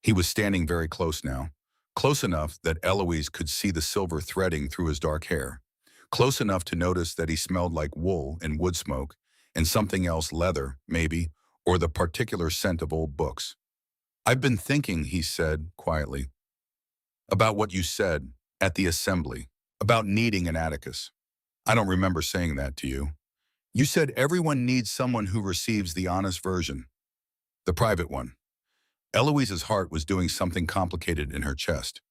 He was standing very close now, close enough that Eloise could see the silver threading through his dark hair, close enough to notice that he smelled like wool and wood smoke and something else, leather, maybe, or the particular scent of old books. I've been thinking, he said quietly, about what you said at the assembly, about needing an Atticus. I don't remember saying that to you. You said everyone needs someone who receives the honest version, the private one. Eloise's heart was doing something complicated in her chest.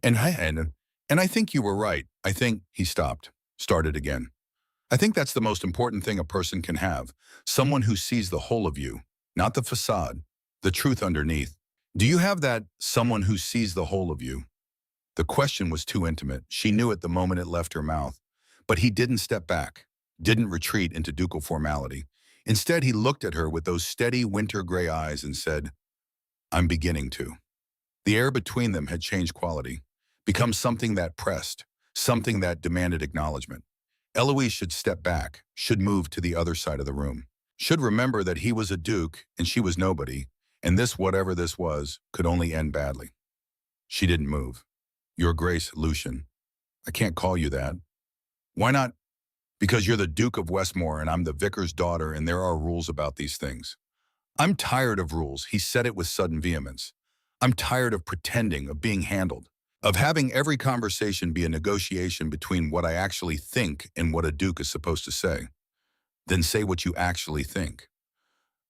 And I think you were right. I think, he stopped, started again. I think that's the most important thing a person can have, someone who sees the whole of you, not the facade, the truth underneath. Do you have that, someone who sees the whole of you? The question was too intimate. She knew it the moment it left her mouth. But he didn't step back, didn't retreat into ducal formality. Instead, he looked at her with those steady winter gray eyes and said, I'm beginning to. The air between them had changed quality, become something that pressed, something that demanded acknowledgement. Eloise should step back, should move to the other side of the room, should remember that he was a duke and she was nobody, and this, whatever this was, could only end badly. She didn't move. Your Grace, Lucian. I can't call you that. Why not? Because you're the Duke of Westmore and I'm the vicar's daughter and there are rules about these things. I'm tired of rules, he said it with sudden vehemence. I'm tired of pretending, of being handled, of having every conversation be a negotiation between what I actually think and what a duke is supposed to say. Then say what you actually think.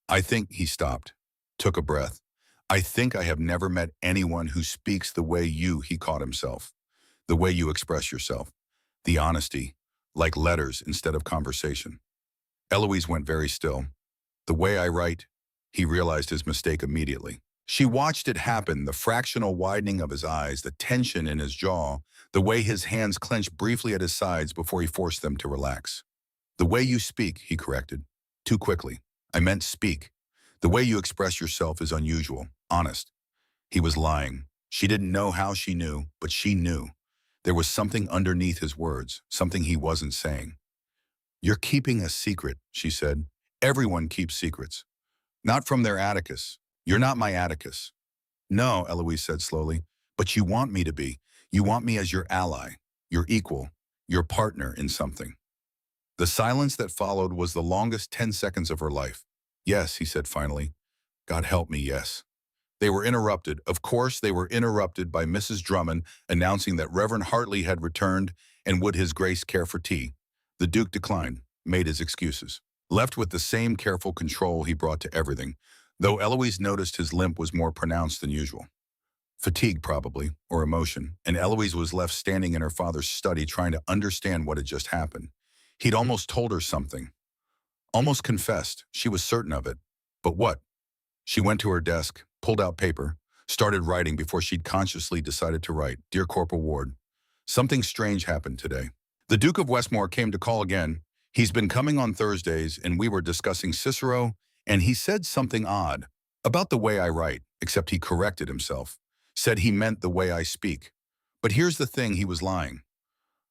I think, he stopped, took a breath. I think I have never met anyone who speaks the way you, he caught himself, the way you express yourself, the honesty, like letters instead of conversation. Eloise went very still. The way I write, he realized his mistake immediately. She watched it happen, the fractional widening of his eyes, the tension in his jaw, the way his hands clenched briefly at his sides before he forced them to relax. The way you speak, he corrected, too quickly. I meant speak. The way you express yourself is unusual, honest. He was lying. She didn't know how she knew, but she knew. There was something underneath his words, something he wasn't saying. You're keeping a secret, she said. Everyone keeps secrets. Not from their Atticus. You're not my Atticus. No, Eloise said slowly, but you want me to be. You want me as your ally, your equal, your partner in something. The silence that followed was the longest 10 seconds of her life. Yes, he said finally. God help me, yes. They were interrupted. Of course, they were interrupted by Mrs. Drummond announcing that Reverend Hartley had returned and would His Grace care for tea. The Duke declined, made his excuses. Left with the same careful control he brought to everything, though Eloise noticed his limp was more pronounced than usual. Fatigue, probably, or emotion, and Eloise was left standing in her father's study trying to understand what had just happened. He'd almost told her something. Almost confessed. She was certain of it. But what? She went to her desk, pulled out paper, started writing before she'd consciously decided to write. Dear Corporal Ward, something strange happened today. The Duke of Westmore came to call again. He's been coming on Thursdays, and we were discussing Cicero, and he said something odd about the way I write, except he corrected himself, said he meant the way I speak. But here's the thing, he was lying.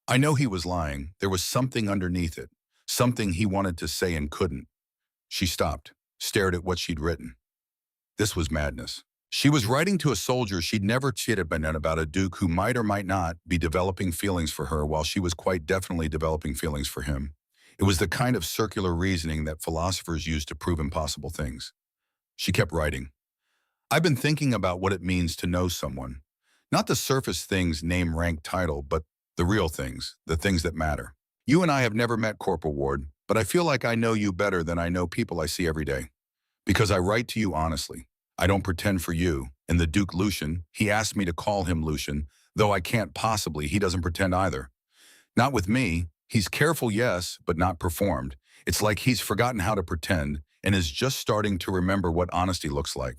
I know he was lying. There was something underneath it, something he wanted to say and couldn't. She stopped, stared at what she'd written. This was madness. She was writing to a soldier she'd never chitted about a duke who might or might not be developing feelings for her while she was quite definitely developing feelings for him. It was the kind of circular reasoning that philosophers use to prove impossible things. She kept writing. I've been thinking about what it means to know someone. Not the surface things, name, rank, title, but the real things, the things that matter. You and I have never met, Corporal Ward, but I feel like I know you better than I know people I see every day. Because I write to you honestly. I don't pretend for you. And the Duke Lucian, he asked me to call him Lucian, though I can't possibly, he doesn't pretend either. Not with me. He's careful, yes, but not performed. It's like he's forgotten how to pretend and is just starting to remember what honesty looks like.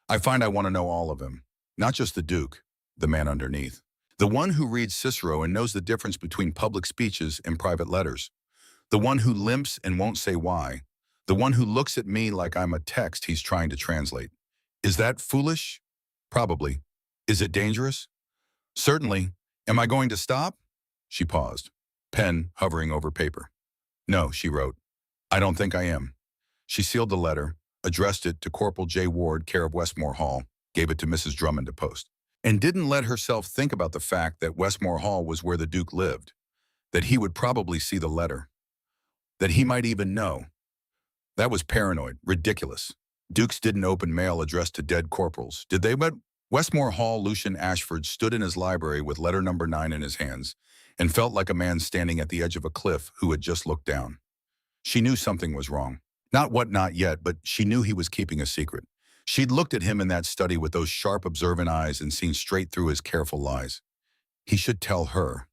I find I want to know all of him, not just the Duke, the man underneath. The one who reads Cicero and knows the difference between public speeches and private letters. The one who limps and won't say why. The one who looks at me like I'm a text he's trying to translate. Is that foolish? Probably. Is it dangerous? Certainly. Am I going to stop? She paused, pen hovering over paper. No, she wrote. I don't think I am. She sealed the letter, addressed it to Corporal J. Ward, care of Westmore Hall, gave it to Mrs. Drummond to post, and didn't let herself think about the fact that Westmore Hall was where the Duke lived, that he would probably see the letter, that he might even know. That was paranoid, ridiculous. Dukes didn't open mail addressed to dead corporals, did they? But Westmore Hall, Lucian Ashford stood in his library with letter number 9 in his hands and felt like a man standing at the edge of a cliff who had just looked down. She knew something was wrong. Not yet, but she knew he was keeping a secret. She'd looked at him in that study with those sharp, observant eyes and seen straight through his careful lies. He should tell her.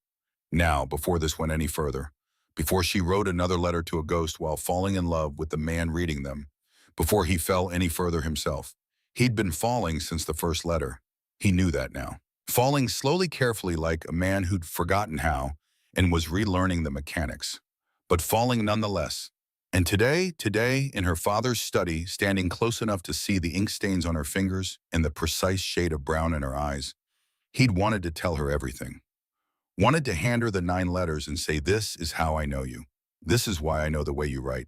Now, before this went any further. Before she wrote another letter to a ghost while falling in love with the man reading them. Before he fell any further himself. He'd been falling since the first letter. He knew that now. Falling slowly, carefully, like a man who'd forgotten how and was relearning the mechanics. But falling nonetheless. And today, in her father's study, standing close enough to see the ink stains on her fingers and the precise shade of brown in her eyes, he'd wanted to tell her everything. Wanted to hand her the 9 letters and say, this is how I know you. This is why I know the way you write.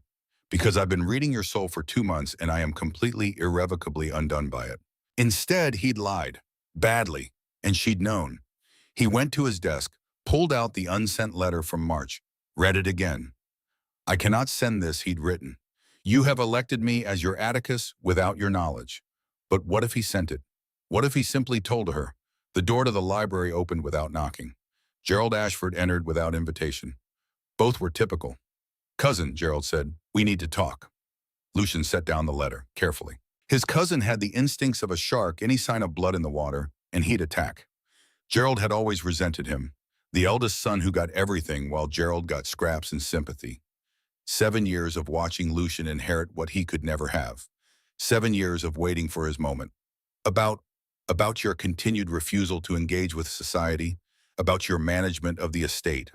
Because I've been reading your soul for 2 months and I am completely, irrevocably undone by it. Instead, he'd lied. Badly. And she'd known. He went to his desk, pulled out the unsent letter from March, read it again. I cannot send this, he'd written. You have elected me as your Atticus without your knowledge. But what if he sent it? What if he simply told her? The door to the library opened without knocking. Gerald Ashford entered without invitation. Both were typical. Cousin, Gerald said, we need to talk. Lucian set down the letter, carefully. His cousin had the instincts of a shark, any sign of blood in the water, and he'd attack. Gerald had always resented him, the eldest son who got everything while Gerald got scraps and sympathy. 7 years of watching Lucian inherit what he could never have. 7 years of waiting for his moment. About your continued refusal to engage with society, about your management of the estate,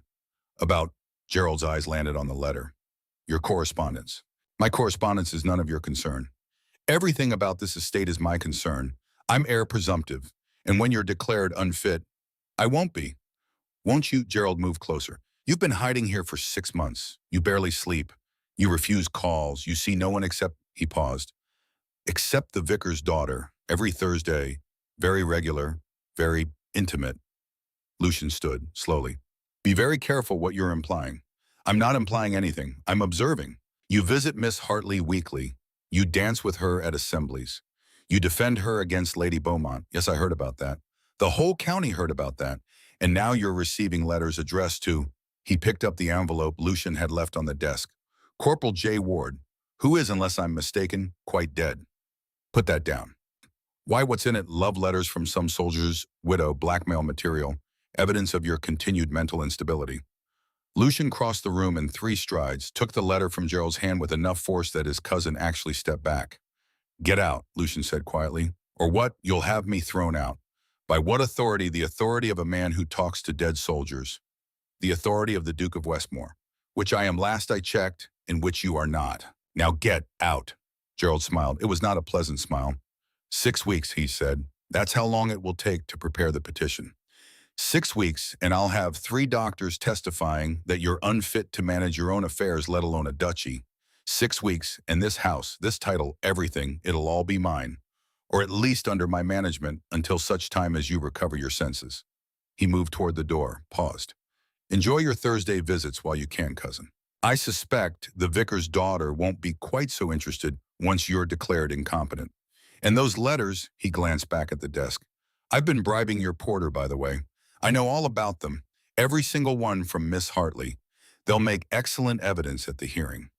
about, Gerald's eyes landed on the letter, your correspondence. My correspondence is none of your concern. Everything about this estate is my concern. I'm heir presumptive, and when you're declared unfit, I won't be. Won't you? Gerald moved closer. You've been hiding here for 6 months. You barely sleep. You refuse calls. You see no one except, he paused, except the vicar's daughter, every Thursday, very regular, very intimate. Lucian stood, slowly. Be very careful what you're implying. I'm not implying anything. I'm observing. You visit Miss Hartley weekly. You dance with her at assemblies. You defend her against Lady Beaumont. Yes, I heard about that. The whole county heard about that. And now you're receiving letters addressed to—" He picked up the envelope Lucian had left on the desk. "Corporal J. Ward, who is, unless I'm mistaken, quite dead. Put that down." "Why, what's in it? Love letters from some soldier's widow, blackmail material, evidence of your continued mental instability." Lucian crossed the room in 3 strides, took the letter from Gerald's hand with enough force that his cousin actually stepped back. "Get out," Lucian said quietly. "Or what? You'll have me thrown out." "By what authority?" "The authority of a man who talks to dead soldiers. The authority of the Duke of Westmore, which I am last I checked, and which you are not. Now get out." Gerald smiled. It was not a pleasant smile. "6 weeks," he said. "That's how long it will take to prepare the petition. 6 weeks, and I'll have 3 doctors testifying that you're unfit to manage your own affairs, let alone a duchy. 6 weeks, and this house, this title, everything, it'll all be mine. Or at least under my management until such time as you recover your senses." He moved toward the door, paused. "Enjoy your Thursday visits while you can, cousin. I suspect the vicar's daughter won't be quite so interested once you're declared incompetent. And those letters," he glanced back at the desk. "I've been bribing your porter, by the way. I know all about them, every single one from Miss Hartley. They'll make excellent evidence at the hearing.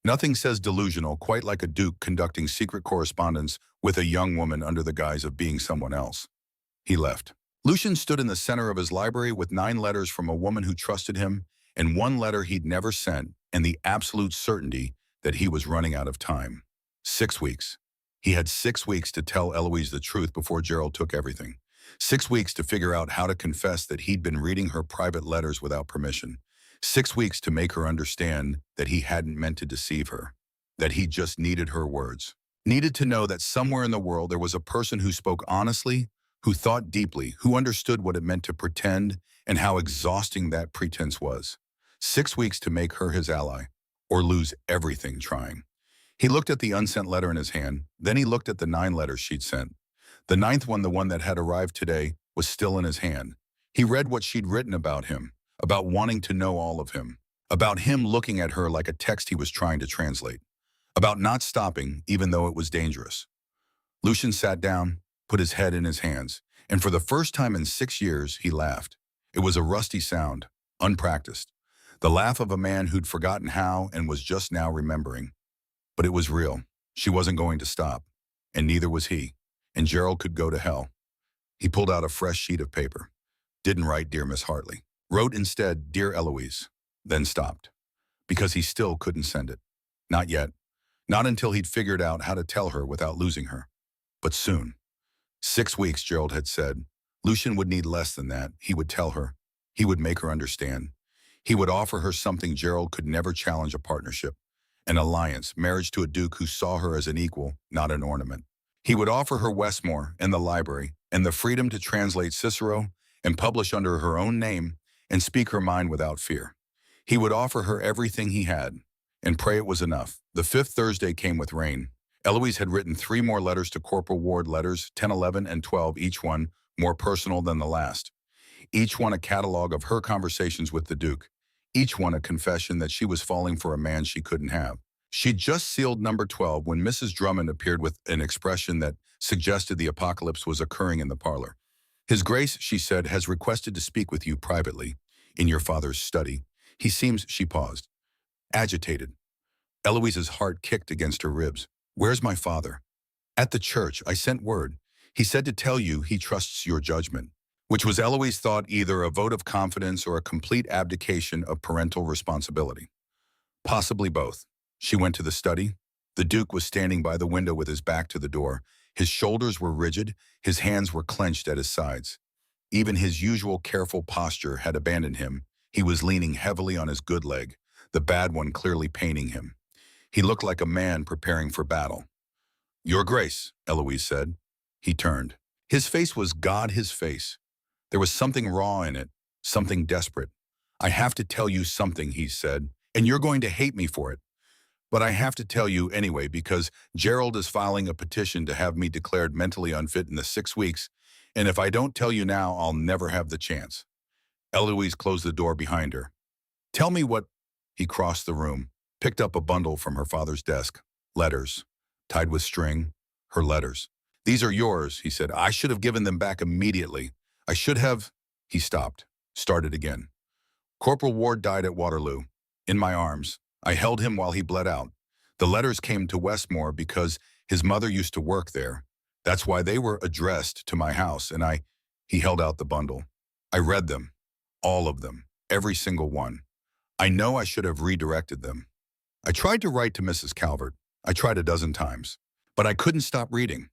Nothing says delusional quite like a duke conducting secret correspondence with a young woman under the guise of being someone else." He left. Lucian stood in the center of his library with 9 letters from a woman who trusted him, and 1 letter he'd never sent, and the absolute certainty that he was running out of time. 6 weeks. He had 6 weeks to tell Eloise the truth before Gerald took everything. 6 weeks to figure out how to confess that he'd been reading her private letters without permission. 6 weeks to make her understand that he hadn't meant to deceive her, that he just needed her words. Needed to know that somewhere in the world there was a person who spoke honestly, who thought deeply, who understood what it meant to pretend and how exhausting that pretense was. 6 weeks to make her his ally, or lose everything trying. He looked at the unsent letter in his hand, then he looked at the 9 letters she'd sent. The 9th one, the one that had arrived today, was still in his hand. He read what she'd written about him, about wanting to know all of him, about him looking at her like a text he was trying to translate, about not stopping even though it was dangerous. Lucian sat down, put his head in his hands, and for the first time in 6 years, he laughed. It was a rusty sound, unpracticed, the laugh of a man who'd forgotten how and was just now remembering. But it was real. She wasn't going to stop, and neither was he, and Gerald could go to hell. He pulled out a fresh sheet of paper. Didn't write "Dear Miss Hartley." Wrote instead "Dear Eloise," then stopped, because he still couldn't send it. Not yet. Not until he'd figured out how to tell her without losing her. But soon. 6 weeks, Gerald had said. Lucian would need less than that. He would tell her. He would make her understand. He would offer her something Gerald could never challenge: a partnership, an alliance, marriage to a duke who saw her as an equal, not an ornament. He would offer her Westmore and the library and the freedom to translate Cicero and publish under her own name and speak her mind without fear. He would offer her everything he had and pray it was enough. The 5th Thursday came with rain. Eloise had written 3 more letters to Corporal Ward, letters 10, 11, and 12, each one more personal than the last. Each one a catalogue of her conversations with the Duke. Each one a confession that she was falling for a man she couldn't have. She'd just sealed number 12 when Mrs. Drummond appeared with an expression that suggested the apocalypse was occurring in the parlor. "His Grace," she said, "has requested to speak with you privately, in your father's study. He seems—" She paused, agitated. Eloise's heart kicked against her ribs. "Where's my father?" "At the church. I sent word. He said to tell you he trusts your judgment," which was, Eloise thought, either a vote of confidence or a complete abdication of parental responsibility. Possibly both. She went to the study. The Duke was standing by the window with his back to the door. His shoulders were rigid, his hands were clenched at his sides. Even his usual careful posture had abandoned him. He was leaning heavily on his good leg, the bad one clearly paining him. He looked like a man preparing for battle. "Your Grace," Eloise said. He turned. His face was God, his face. There was something raw in it, something desperate. "I have to tell you something," he said, "and you're going to hate me for it. But I have to tell you anyway because Gerald is filing a petition to have me declared mentally unfit in the 6 weeks, and if I don't tell you now, I'll never have the chance." Eloise closed the door behind her. "Tell me what—" He crossed the room, picked up a bundle from her father's desk. Letters, tied with string, her letters. These are yours, he said. I should have given them back immediately. I should have. He stopped, started again. Corporal Ward died at Waterloo. In my arms. I held him while he bled out. The letters came to Westmore because his mother used to work there. That's why they were addressed to my house, and he held out the bundle. I read them. All of them. Every single one. I know I should have redirected them. I tried to write to Mrs. Calvert. I tried a dozen times. But I couldn't stop reading.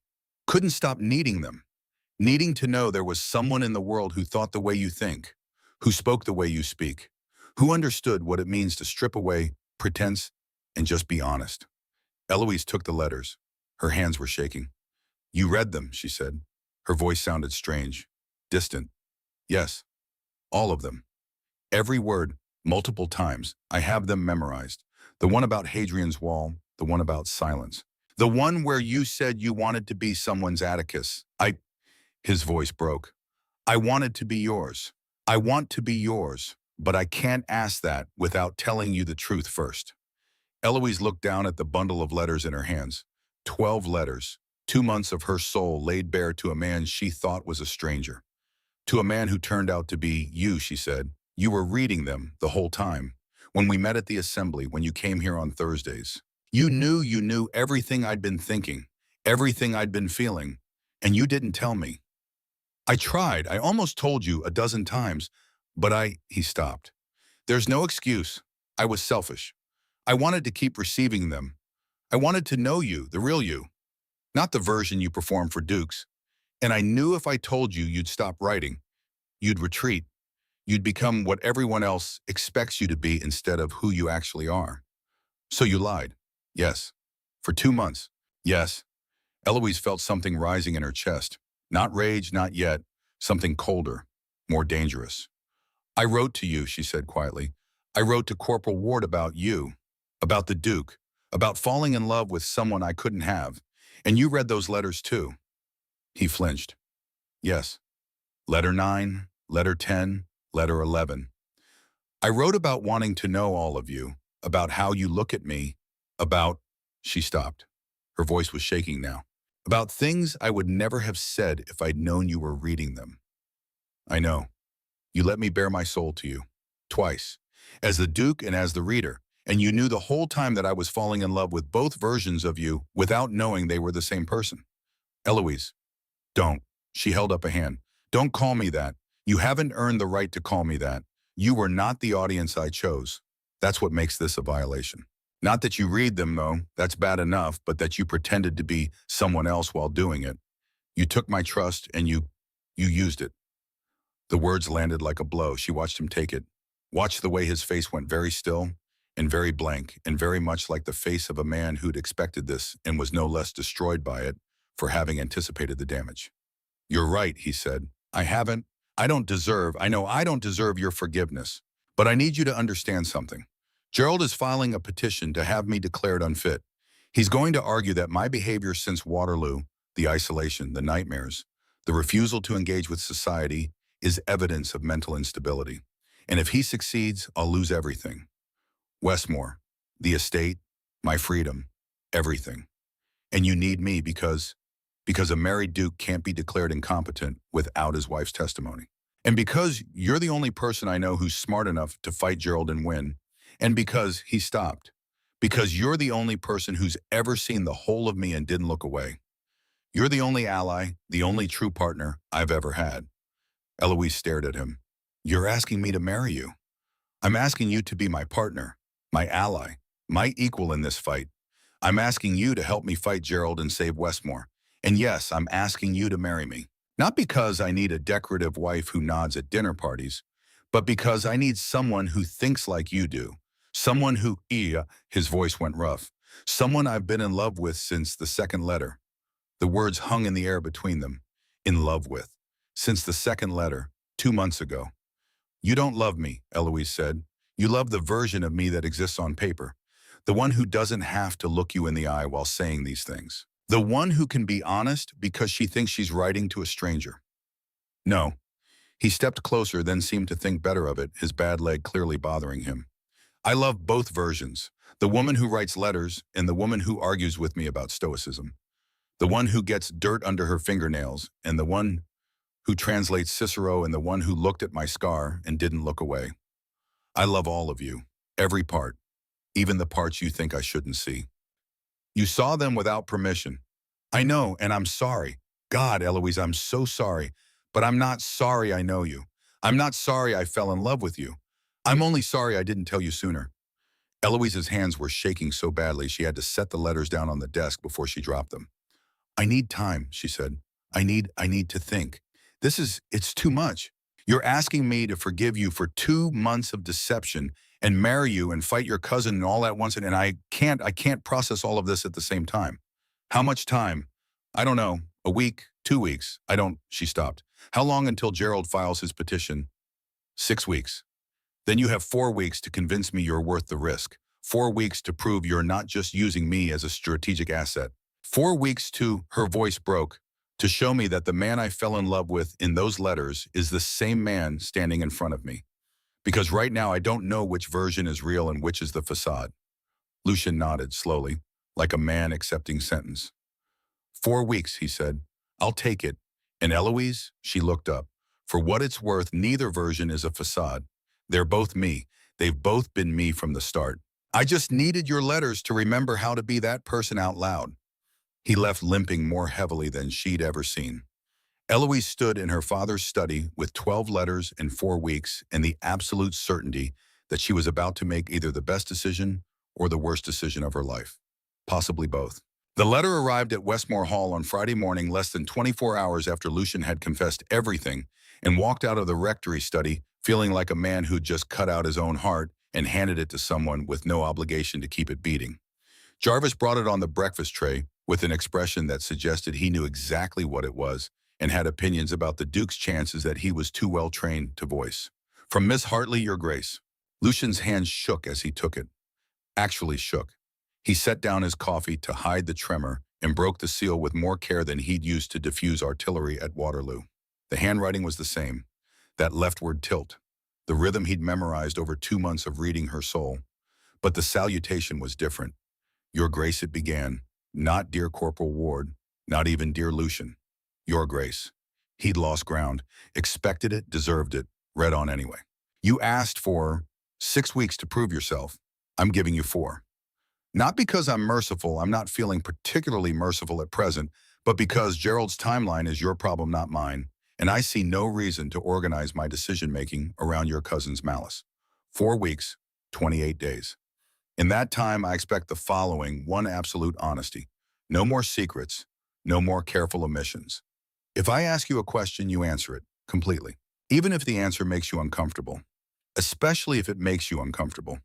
Couldn't stop needing them. Needing to know there was someone in the world who thought the way you think, who spoke the way you speak, who understood what it means to strip away pretense and just be honest. Eloise took the letters. Her hands were shaking. You read them, she said. Her voice sounded strange, distant. Yes, all of them. Every word, multiple times. I have them memorized. The one about Hadrian's Wall, the one about silence. The one where you said you wanted to be someone's Atticus. His voice broke. I wanted to be yours. I want to be yours, but I can't ask that without telling you the truth first. Eloise looked down at the bundle of letters in her hands. 12 letters, 2 months of her soul laid bare to a man she thought was a stranger. To a man who turned out to be you, she said. You were reading them the whole time. When we met at the assembly, when you came here on Thursdays. You knew everything I'd been thinking, everything I'd been feeling, and you didn't tell me. I tried. I almost told you a dozen times, but he stopped. There's no excuse. I was selfish. I wanted to keep receiving them. I wanted to know you, the real you, not the version you performed for Dukes. And I knew if I told you, you'd stop writing. You'd retreat. You'd become what everyone else expects you to be instead of who you actually are. So you lied. Yes. For 2 months. Yes. Eloise felt something rising in her chest. Not rage, not yet. Something colder, more dangerous. I wrote to you, she said quietly. I wrote to Corporal Ward about you, about the Duke, about falling in love with someone I couldn't have. And you read those letters too. He flinched. Yes. Letter 9, letter 10, letter 11. I wrote about wanting to know all of you, about how you look at me, about... She stopped. Her voice was shaking now. About things I would never have said if I'd known you were reading them. I know. You let me bare my soul to you. Twice. As the Duke and as the reader. And you knew the whole time that I was falling in love with both versions of you without knowing they were the same person. Eloise. Don't. She held up a hand. Don't call me that. You haven't earned the right to call me that. You were not the audience I chose. That's what makes this a violation. Not that you read them, though. That's bad enough, but that you pretended to be someone else while doing it. You took my trust and you used it. The words landed like a blow. She watched him take it. Watched the way his face went very still and very blank and very much like the face of a man who'd expected this and was no less destroyed by it for having anticipated the damage. You're right, he said. I don't deserve your forgiveness. But I need you to understand something. Gerald is filing a petition to have me declared unfit. He's going to argue that my behavior since Waterloo, the isolation, the nightmares, the refusal to engage with society, is evidence of mental instability. And if he succeeds, I'll lose everything. Westmore, the estate, my freedom, everything. And you need me because a married duke can't be declared incompetent without his wife's testimony. And because you're the only person I know who's smart enough to fight Gerald and win. And because he stopped. Because you're the only person who's ever seen the whole of me and didn't look away. You're the only ally, the only true partner I've ever had. Eloise stared at him. You're asking me to marry you. I'm asking you to be my partner, my ally, my equal in this fight. I'm asking you to help me fight Gerald and save Westmore. And yes, I'm asking you to marry me. Not because I need a decorative wife who nods at dinner parties, but because I need someone who thinks like you do. Someone who, his voice went rough. Someone I've been in love with since the second letter. The words hung in the air between them. In love with. Since the second letter, 2 months ago. You don't love me, Eloise said. You love the version of me that exists on paper. The one who doesn't have to look you in the eye while saying these things. The one who can be honest because she thinks she's writing to a stranger. No. He stepped closer, then seemed to think better of it, his bad leg clearly bothering him. I love both versions. The woman who writes letters and the woman who argues with me about stoicism. The one who gets dirt under her fingernails, and the one who translates Cicero, and the one who looked at my scar and didn't look away. I love all of you, every part, even the parts you think I shouldn't see. You saw them without permission. I know, and I'm sorry. God, Eloise, I'm so sorry. But I'm not sorry I know you. I'm not sorry I fell in love with you. I'm only sorry I didn't tell you sooner. Eloise's hands were shaking so badly she had to set the letters down on the desk before she dropped them. I need time, she said. I need to think. It's too much. You're asking me to forgive you for 2 months of deception and marry you and fight your cousin and all at once, and I can't process all of this at the same time. How much time? I don't know. A week, 2 weeks. She stopped. How long until Gerald files his petition? 6 weeks. Then you have 4 weeks to convince me you're worth the risk. 4 weeks to prove you're not just using me as a strategic asset. 4 weeks her voice broke, to show me that the man I fell in love with in those letters is the same man standing in front of me. Because right now I don't know which version is real and which is the facade. Lucian nodded slowly, like a man accepting sentence. 4 weeks, he said. I'll take it. And Eloise, she looked up. For what it's worth, neither version is a facade. They're both me. They've both been me from the start. I just needed your letters to remember how to be that person out loud. He left limping more heavily than she'd ever seen. Eloise stood in her father's study with 12 letters in 4 weeks and the absolute certainty that she was about to make either the best decision or the worst decision of her life. Possibly both. The letter arrived at Westmore Hall on Friday morning, less than 24 hours after Lucian had confessed everything and walked out of the rectory study feeling like a man who'd just cut out his own heart and handed it to someone with no obligation to keep it beating. Jarvis brought it on the breakfast tray with an expression that suggested he knew exactly what it was and had opinions about the Duke's chances that he was too well trained to voice. From Miss Hartley, Your Grace. Lucian's hands shook as he took it. Actually shook. He set down his coffee to hide the tremor and broke the seal with more care than he'd used to defuse artillery at Waterloo. The handwriting was the same, that leftward tilt, the rhythm he'd memorized over 2 months of reading her soul. But the salutation was different. Your Grace, it began. Not dear Corporal Ward, not even dear Lucian. Your Grace. He'd lost ground, expected it, deserved it, read on anyway. You asked for 6 weeks to prove yourself. I'm giving you 4. Not because I'm merciful, I'm not feeling particularly merciful at present, but because Gerald's timeline is your problem, not mine, and I see no reason to organize my decision-making around your cousin's malice. 4 weeks, 28 days. In that time, I expect the following: 1, absolute honesty. No more secrets, no more careful omissions. If I ask you a question, you answer it completely, even if the answer makes you uncomfortable, especially if it makes you uncomfortable.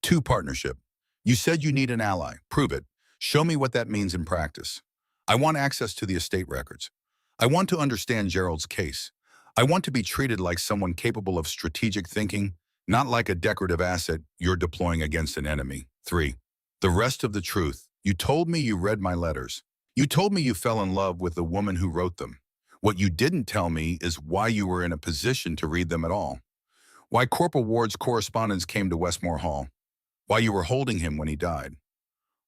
2, partnership. You said you need an ally. Prove it. Show me what that means in practice. I want access to the estate records. I want to understand Gerald's case. I want to be treated like someone capable of strategic thinking, not like a decorative asset you're deploying against an enemy. 3, the rest of the truth. You told me you read my letters. You told me you fell in love with the woman who wrote them. What you didn't tell me is why you were in a position to read them at all. Why Corporal Ward's correspondence came to Westmore Hall. Why you were holding him when he died.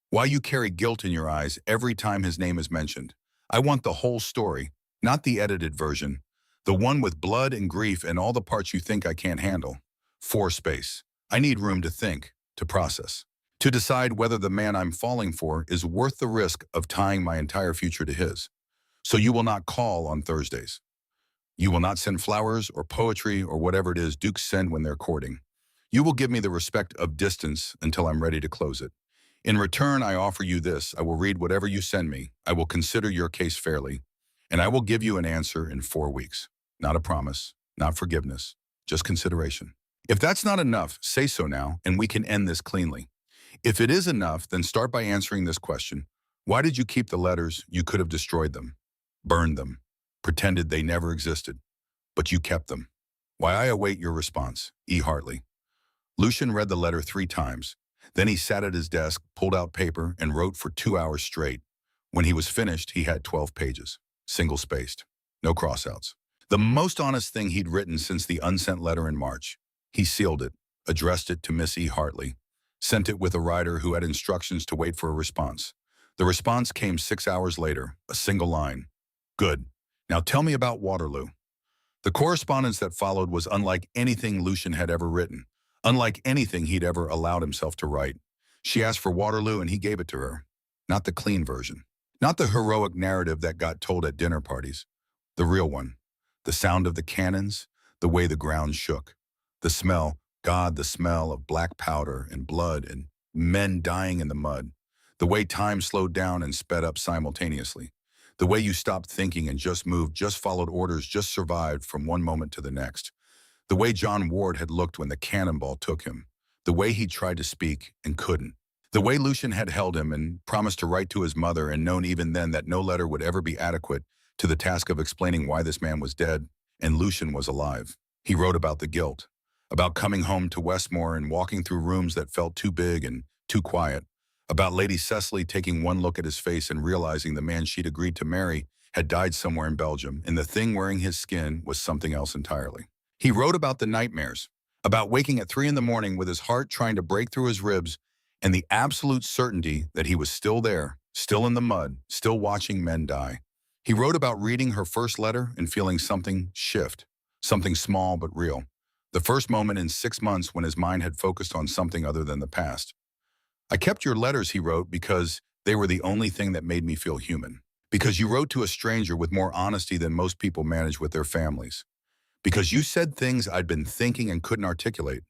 Why you carry guilt in your eyes every time his name is mentioned. I want the whole story, not the edited version, the one with blood and grief and all the parts you think I can't handle. 4, space. I need room to think, to process, to decide whether the man I'm falling for is worth the risk of tying my entire future to his. So you will not call on Thursdays. You will not send flowers or poetry or whatever it is dukes send when they're courting. You will give me the respect of distance until I'm ready to close it. In return, I offer you this. I will read whatever you send me. I will consider your case fairly, and I will give you an answer in 4 weeks. Not a promise, not forgiveness, just consideration. If that's not enough, say so now, and we can end this cleanly. If it is enough, then start by answering this question. Why did you keep the letters? You could have destroyed them, burned them, pretended they never existed, but you kept them. Why? I await your response. E. Hartley. Lucian read the letter 3 times. Then he sat at his desk, pulled out paper, and wrote for 2 hours straight. When he was finished, he had 12 pages, single-spaced, no crossouts. The most honest thing he'd written since the unsent letter in March. He sealed it, addressed it to Miss E. Hartley, sent it with a writer who had instructions to wait for a response. The response came 6 hours later, a single line. Good. Now tell me about Waterloo. The correspondence that followed was unlike anything Lucian had ever written, unlike anything he'd ever allowed himself to write. She asked for Waterloo and he gave it to her. Not the clean version. Not the heroic narrative that got told at dinner parties. The real one. The sound of the cannons, the way the ground shook. The smell, God, the smell of black powder and blood and men dying in the mud. The way time slowed down and sped up simultaneously. The way you stopped thinking and just moved, just followed orders, just survived from one moment to the next. The way John Ward had looked when the cannonball took him. The way he tried to speak and couldn't. The way Lucian had held him and promised to write to his mother and known even then that no letter would ever be adequate to the task of explaining why this man was dead and Lucian was alive. He wrote about the guilt, about coming home to Westmore and walking through rooms that felt too big and too quiet, about Lady Cecily taking one look at his face and realizing the man she'd agreed to marry had died somewhere in Belgium, and the thing wearing his skin was something else entirely. He wrote about the nightmares, about waking at 3 in the morning with his heart trying to break through his ribs, and the absolute certainty that he was still there, still in the mud, still watching men die. He wrote about reading her first letter and feeling something shift, something small but real. The first moment in 6 months when his mind had focused on something other than the past. I kept your letters, he wrote, because they were the only thing that made me feel human. Because you wrote to a stranger with more honesty than most people manage with their families. Because you said things I'd been thinking and couldn't articulate.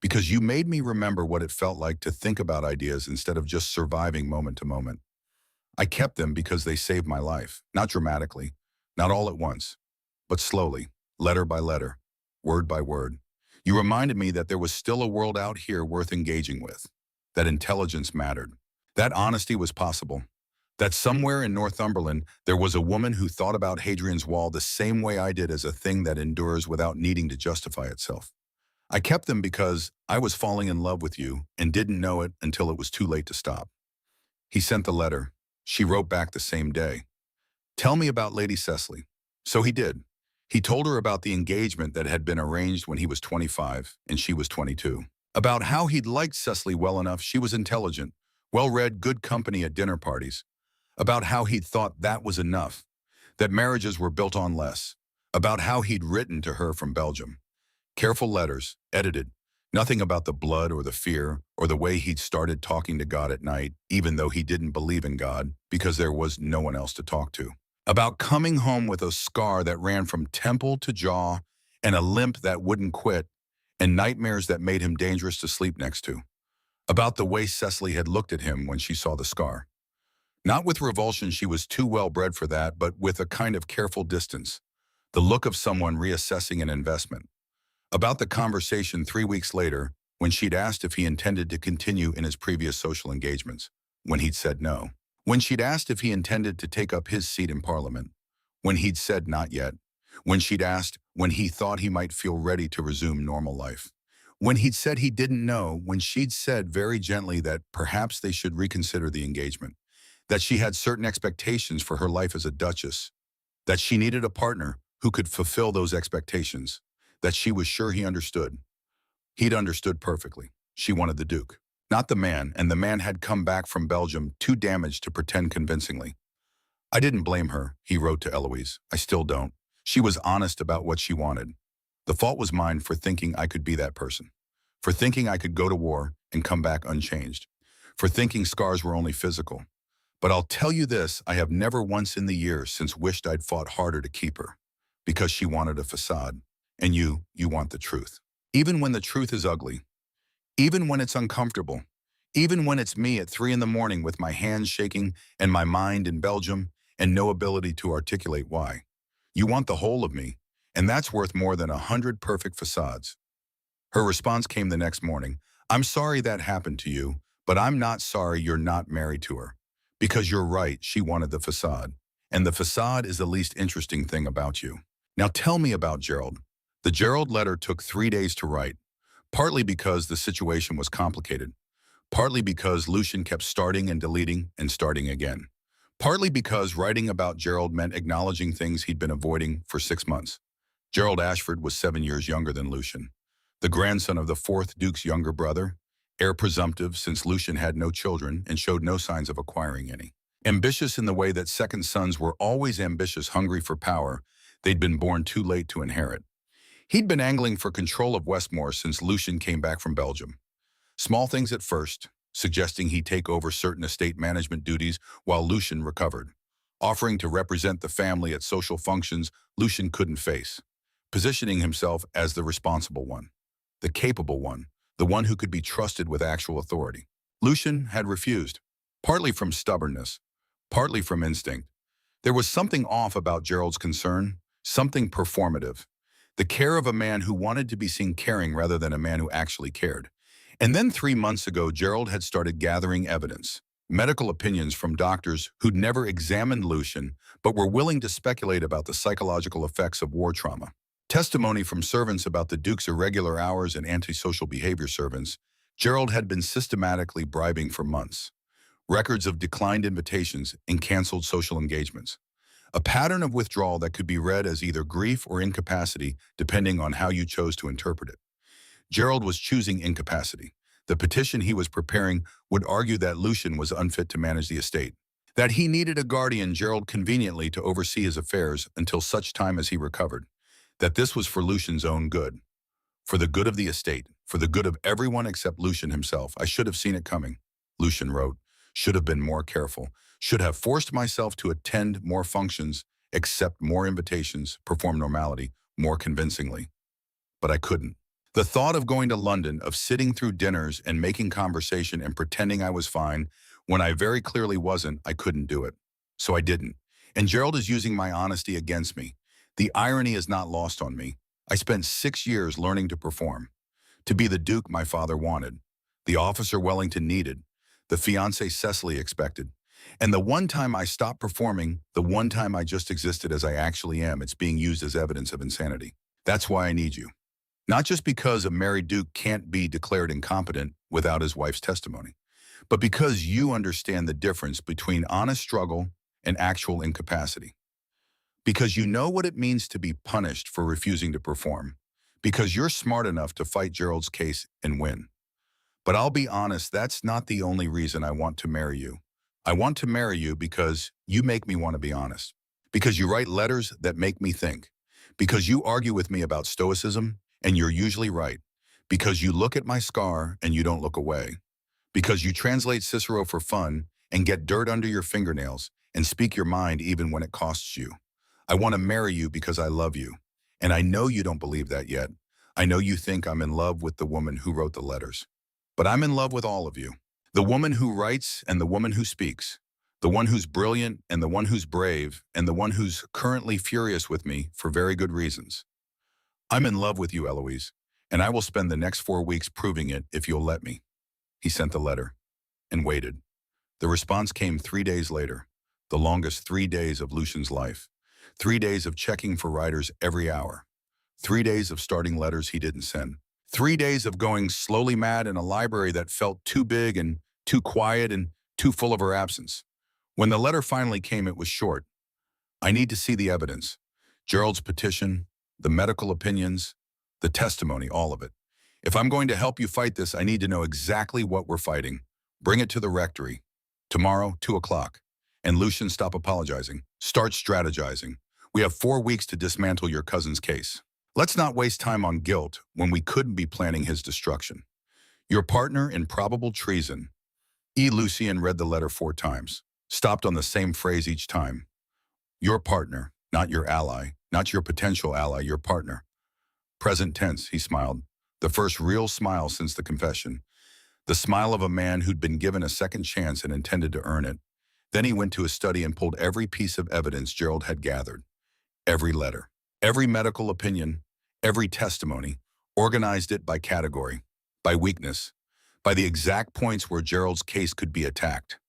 Because you made me remember what it felt like to think about ideas instead of just surviving moment to moment. I kept them because they saved my life, not dramatically, not all at once, but slowly, letter by letter, word by word. You reminded me that there was still a world out here worth engaging with, that intelligence mattered, that honesty was possible, that somewhere in Northumberland there was a woman who thought about Hadrian's Wall the same way I did, as a thing that endures without needing to justify itself. I kept them because I was falling in love with you and didn't know it until it was too late to stop. He sent the letter. She wrote back the same day. Tell me about Lady Cecily. So he did. He told her about the engagement that had been arranged when he was 25 and she was 22. About how he'd liked Cecily well enough she was intelligent, well-read, good company at dinner parties. About how he'd thought that was enough, that marriages were built on less. About how he'd written to her from Belgium. Careful letters, edited. Nothing about the blood or the fear or the way he'd started talking to God at night, even though he didn't believe in God, because there was no one else to talk to. About coming home with a scar that ran from temple to jaw and a limp that wouldn't quit and nightmares that made him dangerous to sleep next to. About the way Cecily had looked at him when she saw the scar. Not with revulsion, she was too well bred for that, but with a kind of careful distance. The look of someone reassessing an investment. About the conversation 3 weeks later, when she'd asked if he intended to continue in his previous social engagements, when he'd said no. When she'd asked if he intended to take up his seat in Parliament, when he'd said not yet. When she'd asked when he thought he might feel ready to resume normal life. When he'd said he didn't know, when she'd said very gently that perhaps they should reconsider the engagement, that she had certain expectations for her life as a duchess, that she needed a partner who could fulfill those expectations, that she was sure he understood. He'd understood perfectly. She wanted the Duke, not the man, and the man had come back from Belgium too damaged to pretend convincingly. I didn't blame her, he wrote to Eloise. I still don't. She was honest about what she wanted. The fault was mine for thinking I could be that person, for thinking I could go to war and come back unchanged, for thinking scars were only physical. But I'll tell you this, I have never once in the years since wished I'd fought harder to keep her, because she wanted a facade. And you want the truth. Even when the truth is ugly, even when it's uncomfortable, even when it's me at 3 in the morning with my hands shaking and my mind in Belgium and no ability to articulate why. You want the whole of me, and that's worth more than 100 perfect facades. Her response came the next morning. I'm sorry that happened to you, but I'm not sorry you're not married to her. Because you're right, she wanted the facade. And the facade is the least interesting thing about you. Now tell me about Gerald. The Gerald letter took 3 days to write, partly because the situation was complicated, partly because Lucian kept starting and deleting and starting again, partly because writing about Gerald meant acknowledging things he'd been avoiding for 6 months. Gerald Ashford was 7 years younger than Lucian, the grandson of the 4th Duke's younger brother, heir presumptive since Lucian had no children and showed no signs of acquiring any. Ambitious in the way that second sons were always ambitious, hungry for power they'd been born too late to inherit. He'd been angling for control of Westmore since Lucian came back from Belgium. Small things at first, suggesting he take over certain estate management duties while Lucian recovered. Offering to represent the family at social functions Lucian couldn't face. Positioning himself as the responsible one, the capable one, the one who could be trusted with actual authority. Lucian had refused, partly from stubbornness, partly from instinct. There was something off about Gerald's concern, something performative. The care of a man who wanted to be seen caring rather than a man who actually cared. And then 3 months ago, Gerald had started gathering evidence, medical opinions from doctors who'd never examined Lucian, but were willing to speculate about the psychological effects of war trauma. Testimony from servants about the Duke's irregular hours and antisocial behavior. Servants Gerald had been systematically bribing for months. Records of declined invitations and canceled social engagements. A pattern of withdrawal that could be read as either grief or incapacity, depending on how you chose to interpret it. Gerald was choosing incapacity. The petition he was preparing would argue that Lucian was unfit to manage the estate, that he needed a guardian, Gerald, conveniently to oversee his affairs until such time as he recovered, that this was for Lucian's own good, for the good of the estate, for the good of everyone except Lucian himself. I should have seen it coming, Lucian wrote, should have been more careful, should have forced myself to attend more functions, accept more invitations, perform normality more convincingly. But I couldn't. The thought of going to London, of sitting through dinners and making conversation and pretending I was fine when I very clearly wasn't, I couldn't do it. So I didn't. And Gerald is using my honesty against me. The irony is not lost on me. I spent 6 years learning to perform, to be the Duke my father wanted, the officer Wellington needed, the fiancée Cecily expected. And the one time I stopped performing, the one time I just existed as I actually am, it's being used as evidence of insanity. That's why I need you. Not just because a married duke can't be declared incompetent without his wife's testimony, but because you understand the difference between honest struggle and actual incapacity. Because you know what it means to be punished for refusing to perform. Because you're smart enough to fight Gerald's case and win. But I'll be honest, that's not the only reason I want to marry you. I want to marry you because you make me want to be honest. Because you write letters that make me think. Because you argue with me about stoicism, and you're usually right. Because you look at my scar and you don't look away. Because you translate Cicero for fun and get dirt under your fingernails and speak your mind even when it costs you. I want to marry you because I love you. And I know you don't believe that yet. I know you think I'm in love with the woman who wrote the letters. But I'm in love with all of you. The woman who writes and the woman who speaks. The one who's brilliant and the one who's brave and the one who's currently furious with me for very good reasons. I'm in love with you, Eloise, and I will spend the next 4 weeks proving it if you'll let me. He sent the letter and waited. The response came 3 days later, the longest 3 days of Lucian's life. 3 days of checking for writers every hour. 3 days of starting letters he didn't send. 3 days of going slowly mad in a library that felt too big and too quiet and too full of her absence. When the letter finally came, it was short. I need to see the evidence. Gerald's petition, the medical opinions, the testimony, all of it. If I'm going to help you fight this, I need to know exactly what we're fighting. Bring it to the rectory. Tomorrow, 2 o'clock. And Lucian, stop apologizing. Start strategizing. We have 4 weeks to dismantle your cousin's case. Let's not waste time on guilt when we couldn't be planning his destruction. Your partner in probable treason. E. Lucian read the letter 4 times. Stopped on the same phrase each time. Your partner, not your ally. Not your potential ally, your partner. Present tense, he smiled. The first real smile since the confession. The smile of a man who'd been given a second chance and intended to earn it. Then he went to his study and pulled every piece of evidence Gerald had gathered. Every letter, every medical opinion, every testimony, organized it by category, by weakness, by the exact points where Gerald's case could be attacked.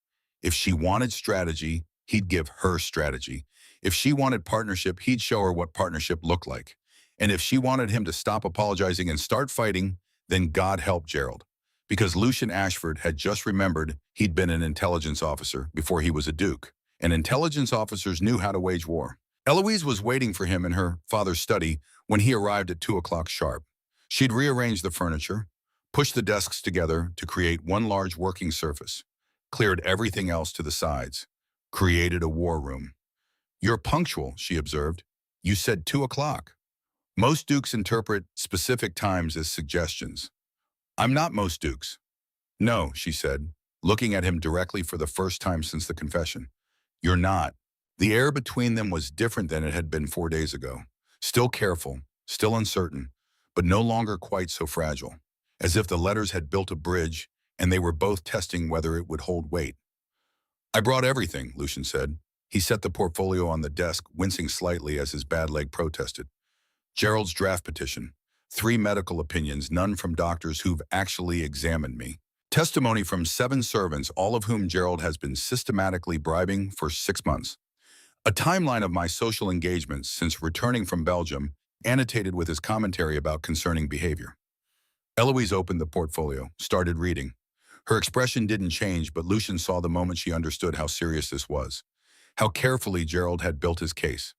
If she wanted strategy, he'd give her strategy. If she wanted partnership, he'd show her what partnership looked like. And if she wanted him to stop apologizing and start fighting, then God help Gerald. Because Lucian Ashford had just remembered he'd been an intelligence officer before he was a duke, and intelligence officers knew how to wage war. Eloise was waiting for him in her father's study when he arrived at 2 o'clock sharp. She'd rearranged the furniture, pushed the desks together to create one large working surface, cleared everything else to the sides, created a war room. You're punctual, she observed. You said 2 o'clock. Most dukes interpret specific times as suggestions. I'm not most dukes. No, she said, looking at him directly for the first time since the confession. You're not. The air between them was different than it had been 4 days ago. Still careful, still uncertain, but no longer quite so fragile. As if the letters had built a bridge, and they were both testing whether it would hold weight. I brought everything, Lucian said. He set the portfolio on the desk, wincing slightly as his bad leg protested. Gerald's draft petition. 3 medical opinions, none from doctors who've actually examined me. Testimony from 7 servants, all of whom Gerald has been systematically bribing for 6 months. A timeline of my social engagements since returning from Belgium, annotated with his commentary about concerning behavior. Eloise opened the portfolio, started reading. Her expression didn't change, but Lucian saw the moment she understood how serious this was. How carefully Gerald had built his case.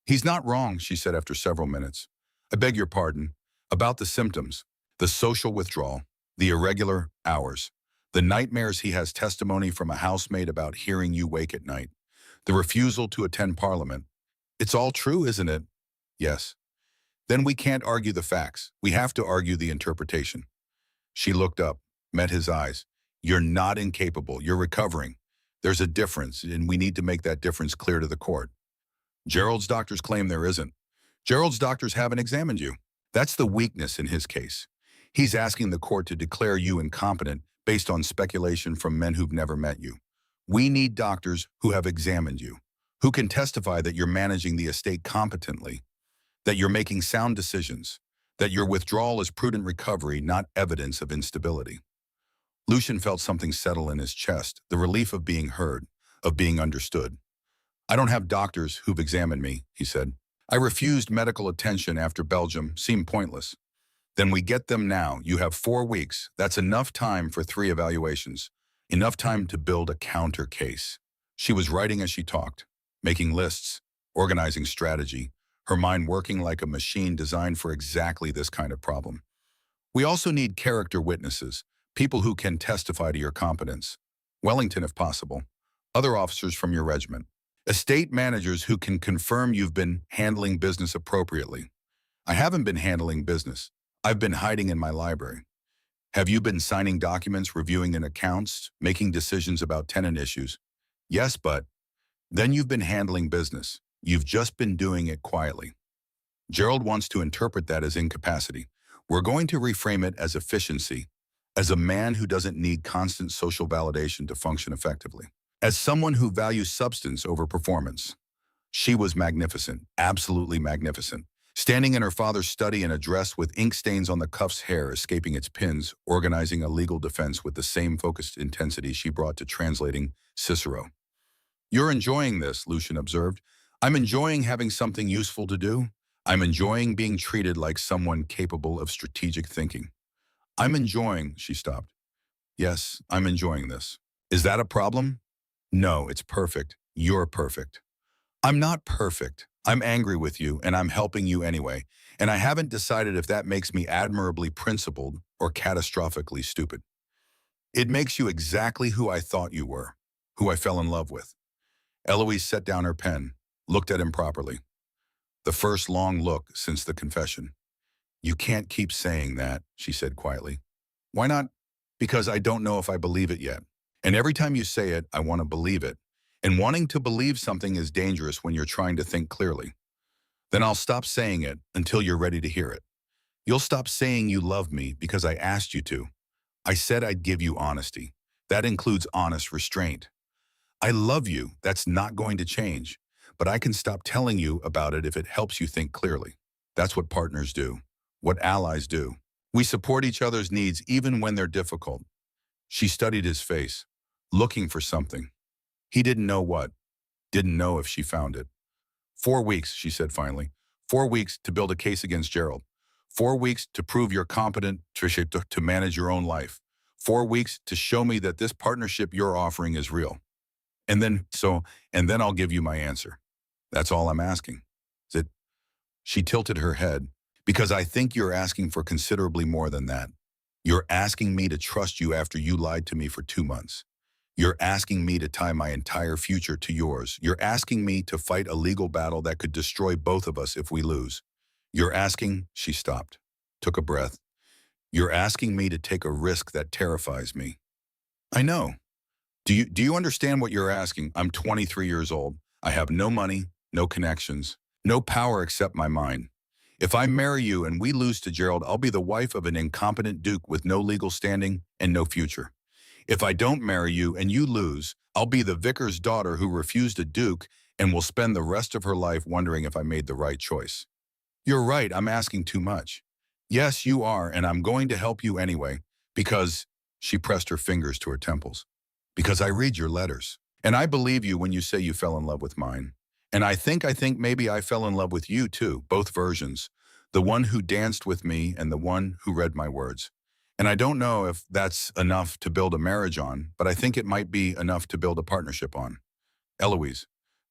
He's not wrong, she said after several minutes. I beg your pardon. About the symptoms, the social withdrawal, the irregular hours, the nightmares he has testimony from a housemaid about hearing you wake at night, the refusal to attend Parliament. It's all true, isn't it? Yes. Then we can't argue the facts. We have to argue the interpretation. She looked up, met his eyes. You're not incapable. You're recovering. There's a difference, and we need to make that difference clear to the court. Gerald's doctors claim there isn't. Gerald's doctors haven't examined you. That's the weakness in his case. He's asking the court to declare you incompetent based on speculation from men who've never met you. We need doctors who have examined you, who can testify that you're managing the estate competently, that you're making sound decisions, that your withdrawal is prudent recovery, not evidence of instability. Lucian felt something settle in his chest, the relief of being heard, of being understood. I don't have doctors who've examined me, he said. I refused medical attention after Belgium, seemed pointless. Then we get them now. You have 4 weeks. That's enough time for 3 evaluations. Enough time to build a counter case. She was writing as she talked, making lists, organizing strategy, her mind working like a machine designed for exactly this kind of problem. We also need character witnesses, people who can testify to your competence. Wellington, if possible. Other officers from your regiment. Estate managers who can confirm you've been handling business appropriately. I haven't been handling business. I've been hiding in my library. Have you been signing documents, reviewing accounts, making decisions about tenant issues? Yes, but then you've been handling business. You've just been doing it quietly. Gerald wants to interpret that as incapacity. We're going to reframe it as efficiency, as a man who doesn't need constant social validation to function effectively, as someone who values substance over performance. She was magnificent, absolutely magnificent. Standing in her father's study in a dress with ink stains on the cuff's hair escaping its pins, organizing a legal defense with the same focused intensity she brought to translating Cicero. You're enjoying this, Lucian observed. I'm enjoying having something useful to do. I'm enjoying being treated like someone capable of strategic thinking. I'm enjoying, she stopped. Yes, I'm enjoying this. Is that a problem? No, it's perfect. You're perfect. I'm not perfect. I'm angry with you, and I'm helping you anyway, and I haven't decided if that makes me admirably principled or catastrophically stupid. It makes you exactly who I thought you were, who I fell in love with. Eloise set down her pen, looked at him properly. The first long look since the confession. You can't keep saying that, she said quietly. Why not? Because I don't know if I believe it yet. And every time you say it, I want to believe it. And wanting to believe something is dangerous when you're trying to think clearly. Then I'll stop saying it until you're ready to hear it. You'll stop saying you love me because I asked you to. I said I'd give you honesty. That includes honest restraint. I love you. That's not going to change. But I can stop telling you about it if it helps you think clearly. That's what partners do. What allies do. We support each other's needs even when they're difficult. She studied his face, looking for something. He didn't know what. Didn't know if she found it. 4 weeks, she said finally. 4 weeks to build a case against Gerald. 4 weeks to prove you're competent to manage your own life. 4 weeks to show me that this partnership you're offering is real. And then I'll give you my answer. That's all I'm asking. Is it? She tilted her head. Because I think you're asking for considerably more than that. You're asking me to trust you after you lied to me for 2 months. You're asking me to tie my entire future to yours. You're asking me to fight a legal battle that could destroy both of us if we lose. You're asking, she stopped, took a breath. You're asking me to take a risk that terrifies me. I know. Do you understand what you're asking? I'm 23 years old. I have no money, no connections, no power except my mind. If I marry you and we lose to Gerald, I'll be the wife of an incompetent duke with no legal standing and no future. If I don't marry you and you lose, I'll be the vicar's daughter who refused a duke and will spend the rest of her life wondering if I made the right choice. You're right, I'm asking too much. Yes, you are, and I'm going to help you anyway, because, she pressed her fingers to her temples, because I read your letters. And I believe you when you say you fell in love with mine. And I think maybe I fell in love with you too, both versions. The one who danced with me and the one who read my words. And I don't know if that's enough to build a marriage on, but I think it might be enough to build a partnership on. Eloise,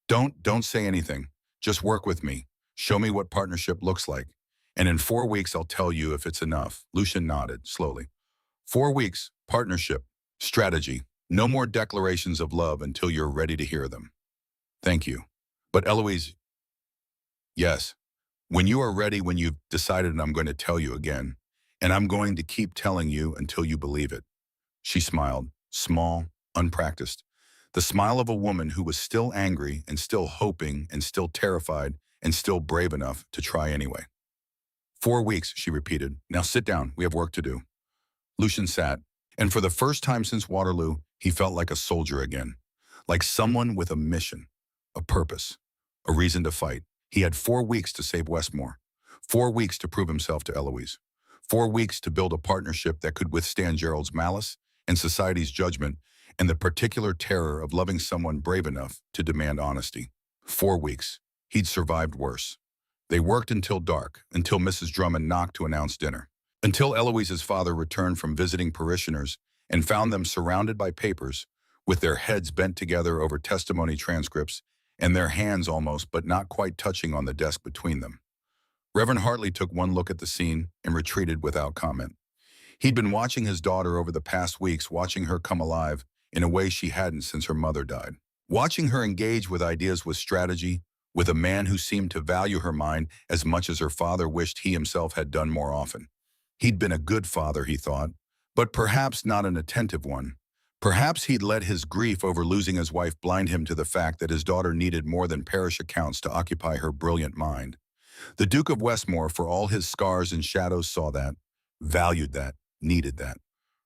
don't say anything. Just work with me. Show me what partnership looks like. And in 4 weeks, I'll tell you if it's enough. Lucian nodded slowly. 4 weeks, partnership, strategy. No more declarations of love until you're ready to hear them. Thank you. But Eloise, yes, when you are ready, when you've decided, I'm going to tell you again. And I'm going to keep telling you until you believe it. She smiled, small, unpracticed. The smile of a woman who was still angry and still hoping and still terrified and still brave enough to try anyway. 4 weeks, she repeated. Now sit down, we have work to do. Lucian sat, and for the first time since Waterloo, he felt like a soldier again. Like someone with a mission, a purpose, a reason to fight. He had 4 weeks to save Westmore. 4 weeks to prove himself to Eloise. 4 weeks to build a partnership that could withstand Gerald's malice and society's judgment and the particular terror of loving someone brave enough to demand honesty. 4 weeks. He'd survived worse. They worked until dark, until Mrs. Drummond knocked to announce dinner, until Eloise's father returned from visiting parishioners and found them surrounded by papers, with their heads bent together over testimony transcripts and their hands almost but not quite touching on the desk between them. Reverend Hartley took one look at the scene and retreated without comment. He'd been watching his daughter over the past weeks, watching her come alive in a way she hadn't since her mother died. Watching her engage with ideas with strategy, with a man who seemed to value her mind as much as her father wished he himself had done more often. He'd been a good father, he thought, but perhaps not an attentive one. Perhaps he'd let his grief over losing his wife blind him to the fact that his daughter needed more than parish accounts to occupy her brilliant mind. The Duke of Westmore, for all his scars and shadows, saw that, valued that, needed that.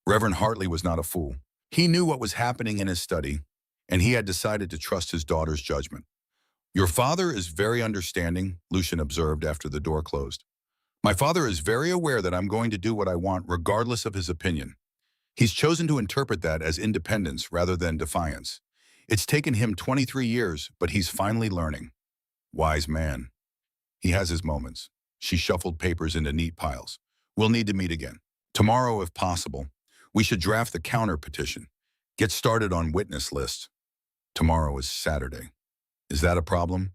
Reverend Hartley was not a fool. He knew what was happening in his study, and he had decided to trust his daughter's judgment. Your father is very understanding, Lucian observed after the door closed. My father is very aware that I'm going to do what I want regardless of his opinion. He's chosen to interpret that as independence rather than defiance. It's taken him 23 years, but he's finally learning. Wise man. He has his moments. She shuffled papers into neat piles. We'll need to meet again. Tomorrow, if possible. We should draft the counter petition. Get started on witness lists. Tomorrow is Saturday. Is that a problem?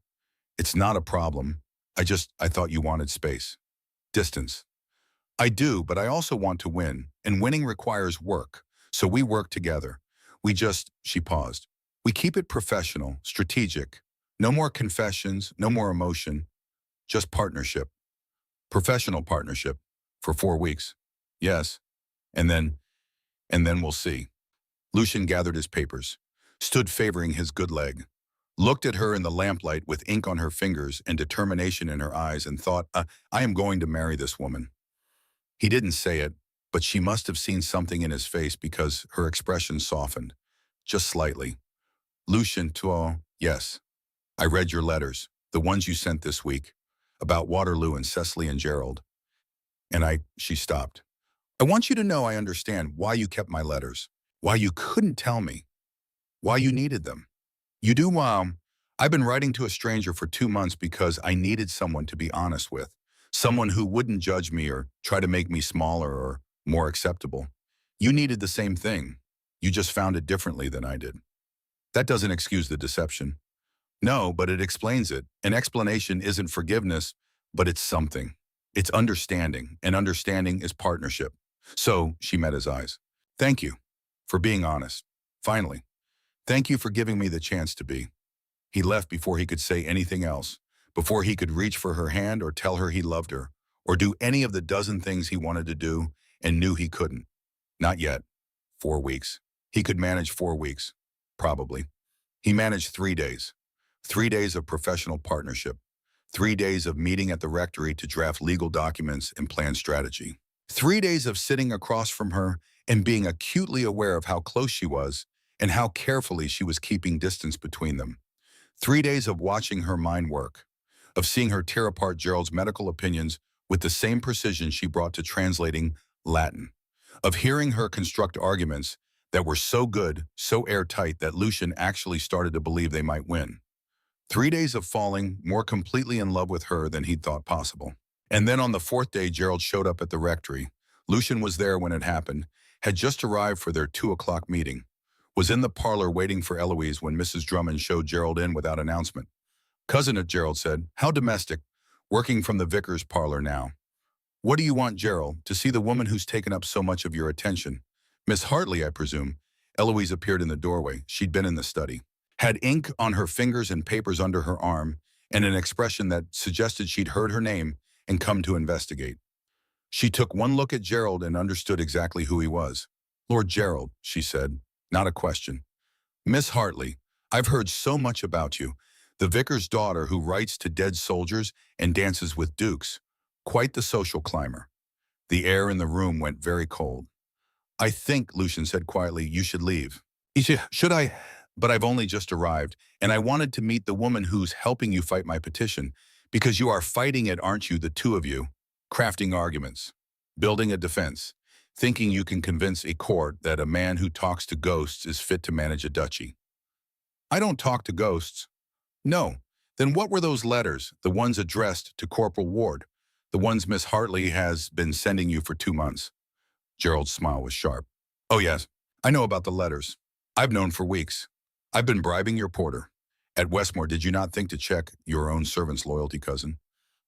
It's not a problem. I thought you wanted space. Distance. I do, but I also want to win, and winning requires work. So we work together. She paused. We keep it professional, strategic. No more confessions, no more emotion. Just partnership. Professional partnership. For 4 weeks. Yes. And then we'll see. Lucian gathered his papers, stood favoring his good leg, looked at her in the lamplight with ink on her fingers and determination in her eyes and thought, I am going to marry this woman. He didn't say it, but she must have seen something in his face because her expression softened, just slightly. Lucian, yes. I read your letters, the ones you sent this week, about Waterloo and Cecily and Gerald. She stopped. I want you to know I understand why you kept my letters, why you couldn't tell me, why you needed them. You do, I've been writing to a stranger for 2 months because I needed someone to be honest with, someone who wouldn't judge me or try to make me smaller or more acceptable. You needed the same thing. You just found it differently than I did. That doesn't excuse the deception. No, but it explains it. An explanation isn't forgiveness, but it's something. It's understanding, and understanding is partnership. So, she met his eyes. Thank you for being honest. Finally. Thank you for giving me the chance to be. He left before he could say anything else, before he could reach for her hand or tell her he loved her, or do any of the dozen things he wanted to do and knew he couldn't. Not yet. 4 weeks. He could manage 4 weeks. Probably. He managed 3 days. 3 days of professional partnership. 3 days of meeting at the rectory to draft legal documents and plan strategy. 3 days of sitting across from her and being acutely aware of how close she was and how carefully she was keeping distance between them. 3 days of watching her mind work, of seeing her tear apart Gerald's medical opinions with the same precision she brought to translating Latin, of hearing her construct arguments that were so good, so airtight that Lucian actually started to believe they might win. 3 days of falling more completely in love with her than he'd thought possible. And then on the fourth day, Gerald showed up at the rectory. Lucian was there when it happened, had just arrived for their 2 o'clock meeting, was in the parlor waiting for Eloise when Mrs. Drummond showed Gerald in without announcement. Cousin of Gerald said, "How domestic, working from the vicar's parlor now. What do you want, Gerald, to see the woman who's taken up so much of your attention? Miss Hartley, I presume." Eloise appeared in the doorway. She'd been in the study. Had ink on her fingers and papers under her arm, and an expression that suggested she'd heard her name and come to investigate. She took one look at Gerald and understood exactly who he was. "Lord Gerald," she said, not a question. "Miss Hartley, I've heard so much about you. The vicar's daughter who writes to dead soldiers and dances with dukes. Quite the social climber." The air in the room went very cold. "I think," Lucian said quietly, "you should leave." Should I? But I've only just arrived, and I wanted to meet the woman who's helping you fight my petition, because you are fighting it, aren't you, the two of you? Crafting arguments, building a defense, thinking you can convince a court that a man who talks to ghosts is fit to manage a duchy. "I don't talk to ghosts." "No. Then what were those letters, the ones addressed to Corporal Ward, the ones Miss Hartley has been sending you for 2 months? Gerald's smile was sharp. "Oh yes, I know about the letters. I've known for weeks. I've been bribing your porter. At Westmore, did you not think to check your own servant's loyalty, cousin?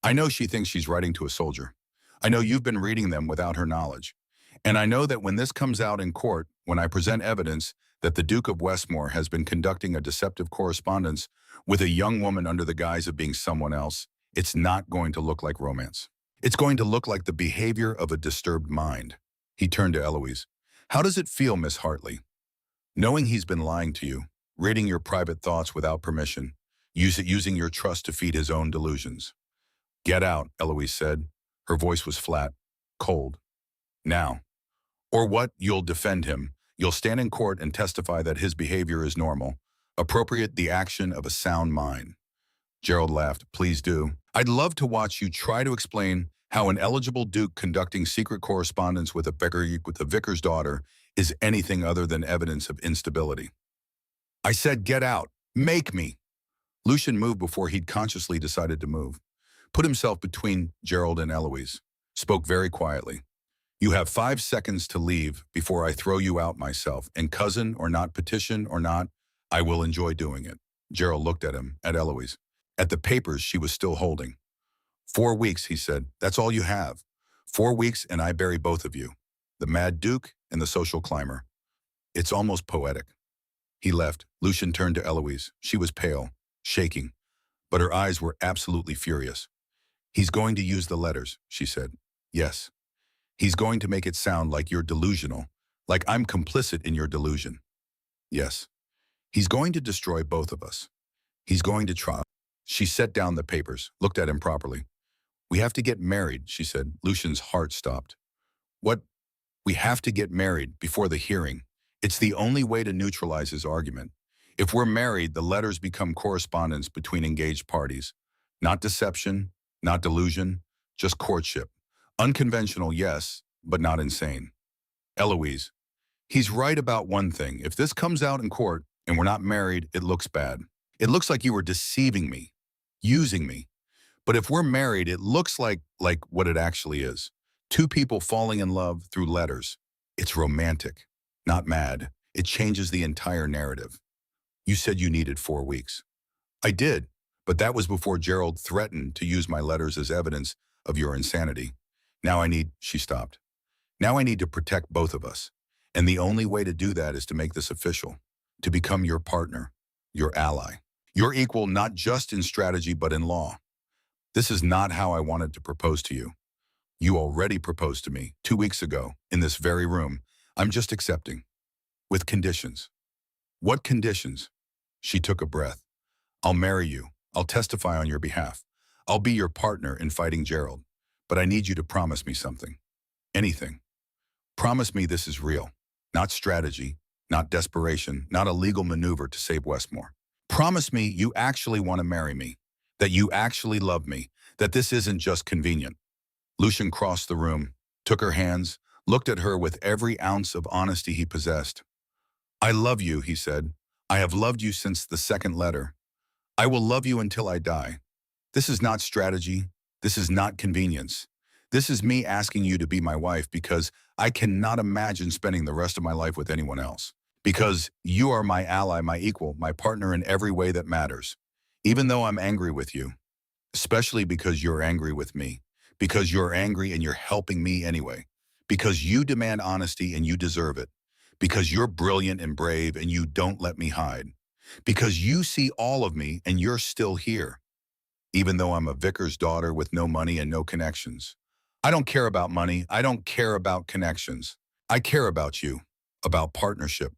I know she thinks she's writing to a soldier. I know you've been reading them without her knowledge. And I know that when this comes out in court, when I present evidence that the Duke of Westmore has been conducting a deceptive correspondence with a young woman under the guise of being someone else, it's not going to look like romance. It's going to look like the behavior of a disturbed mind." He turned to Eloise. "How does it feel, Miss Hartley? Knowing he's been lying to you, reading your private thoughts without permission, using your trust to feed his own delusions." "Get out," Eloise said. Her voice was flat, cold. "Now. Or what? You'll defend him. You'll stand in court and testify that his behavior is normal, appropriate, the action of a sound mind." Gerald laughed. "Please do. I'd love to watch you try to explain how an eligible duke conducting secret correspondence with a vicar's daughter is anything other than evidence of instability." "I said get out. Make me." Lucian moved before he'd consciously decided to move. Put himself between Gerald and Eloise. Spoke very quietly. "You have 5 seconds to leave before I throw you out myself, and cousin or not, petition or not, I will enjoy doing it." Gerald looked at him, at Eloise, at the papers she was still holding. 4 weeks, he said. "That's all you have. 4 weeks and I bury both of you. The Mad Duke and the social climber. It's almost poetic." He left. Lucian turned to Eloise. She was pale, shaking, but her eyes were absolutely furious. "He's going to use the letters," she said. "Yes. He's going to make it sound like you're delusional, like I'm complicit in your delusion. Yes. He's going to destroy both of us. He's going to try." She set down the papers, looked at him properly. "We have to get married," she said. Lucian's heart stopped. "What? We have to get married before the hearing. It's the only way to neutralize his argument. If we're married, the letters become correspondence between engaged parties. Not deception, not delusion, just courtship. Unconventional, yes, but not insane." "Eloise, he's right about one thing. If this comes out in court and we're not married, it looks bad. It looks like you were deceiving me, using me. But if we're married, it looks like what it actually is. Two people falling in love through letters. It's romantic, not mad. It changes the entire narrative. You said you needed 4 weeks. I did, but that was before Gerald threatened to use my letters as evidence of your insanity. Now I need," she stopped. "Now I need to protect both of us. And the only way to do that is to make this official. to become your partner, your ally, your equal not just in strategy but in law. This is not how I wanted to propose to you. You already proposed to me 2 weeks ago in this very room. I'm just accepting. With conditions. What conditions? She took a breath. I'll marry you. I'll testify on your behalf. I'll be your partner in fighting Gerald. But I need you to promise me something. Anything. Promise me this is real. Not strategy, not desperation, not a legal maneuver to save Westmore. Promise me you actually want to marry me, that you actually love me, that this isn't just convenient. Lucian crossed the room, took her hands, looked at her with every ounce of honesty he possessed. I love you, he said. I have loved you since the second letter. I will love you until I die. This is not strategy. This is not convenience. This is me asking you to be my wife because I cannot imagine spending the rest of my life with anyone else. Because you are my ally, my equal, my partner in every way that matters. Even though I'm angry with you. Especially because you're angry with me. Because you're angry and you're helping me anyway. Because you demand honesty and you deserve it. Because you're brilliant and brave and you don't let me hide. Because you see all of me and you're still here. Even though I'm a vicar's daughter with no money and no connections. I don't care about money. I don't care about connections. I care about you, about partnership,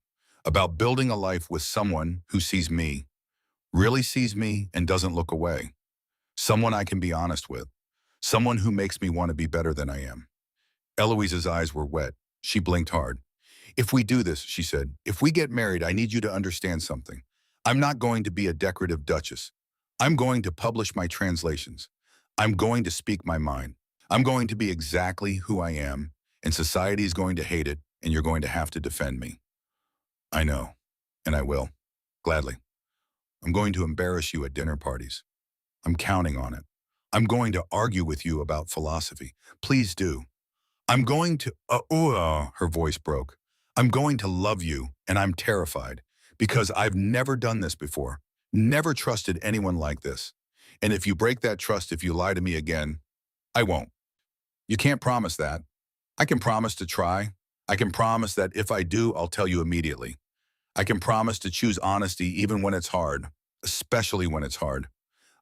about building a life with someone who sees me, really sees me and doesn't look away. Someone I can be honest with. Someone who makes me want to be better than I am. Eloise's eyes were wet. She blinked hard. If we do this, she said, if we get married, I need you to understand something. I'm not going to be a decorative duchess. I'm going to publish my translations. I'm going to speak my mind. I'm going to be exactly who I am, and society is going to hate it, and you're going to have to defend me. I know, and I will, gladly. I'm going to embarrass you at dinner parties. I'm counting on it. I'm going to argue with you about philosophy. Please do. I'm going to, her voice broke. I'm going to love you, and I'm terrified, because I've never done this before, never trusted anyone like this. And if you break that trust, if you lie to me again, I won't. You can't promise that. I can promise to try. I can promise that if I do, I'll tell you immediately. I can promise to choose honesty even when it's hard, especially when it's hard.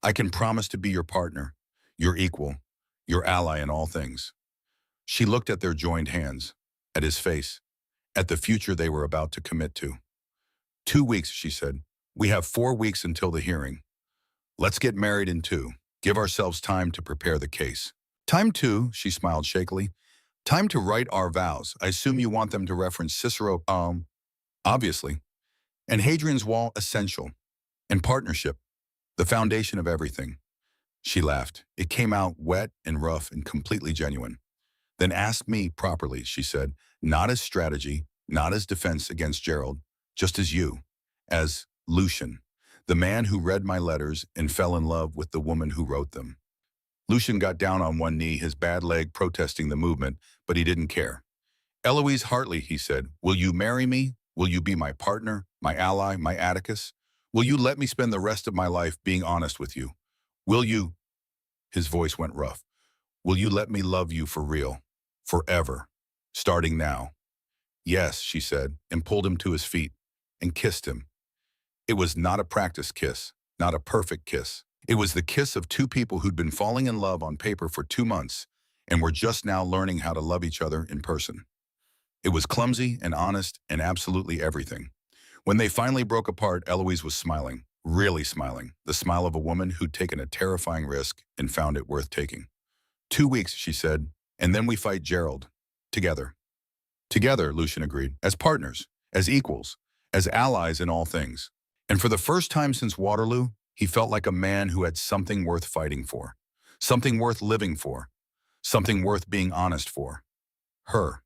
I can promise to be your partner, your equal, your ally in all things. She looked at their joined hands, at his face, at the future they were about to commit to. 2 weeks, she said. We have 4 weeks until the hearing. Let's get married in 2. Give ourselves time to prepare the case. Time to, she smiled shakily, time to write our vows. I assume you want them to reference Cicero, obviously. And Hadrian's Wall, essential. And partnership, the foundation of everything. She laughed. It came out wet and rough and completely genuine. Then ask me properly, she said, not as strategy, not as defense against Gerald, just as you, as Lucian, the man who read my letters and fell in love with the woman who wrote them. Lucian got down on one knee, his bad leg protesting the movement, but he didn't care. Eloise Hartley, he said, will you marry me? Will you be my partner, my ally, my Atticus? Will you let me spend the rest of my life being honest with you? Will you? His voice went rough. Will you let me love you for real? Forever. Starting now. Yes, she said, and pulled him to his feet and kissed him. It was not a practice kiss, not a perfect kiss. It was the kiss of 2 people who'd been falling in love on paper for 2 months and were just now learning how to love each other in person. It was clumsy and honest and absolutely everything. When they finally broke apart, Eloise was smiling, really smiling, the smile of a woman who'd taken a terrifying risk and found it worth taking. 2 weeks, she said, and then we fight Gerald. Together. Together, Lucian agreed, as partners, as equals, as allies in all things. And for the first time since Waterloo, he felt like a man who had something worth fighting for, something worth living for, something worth being honest for. Her.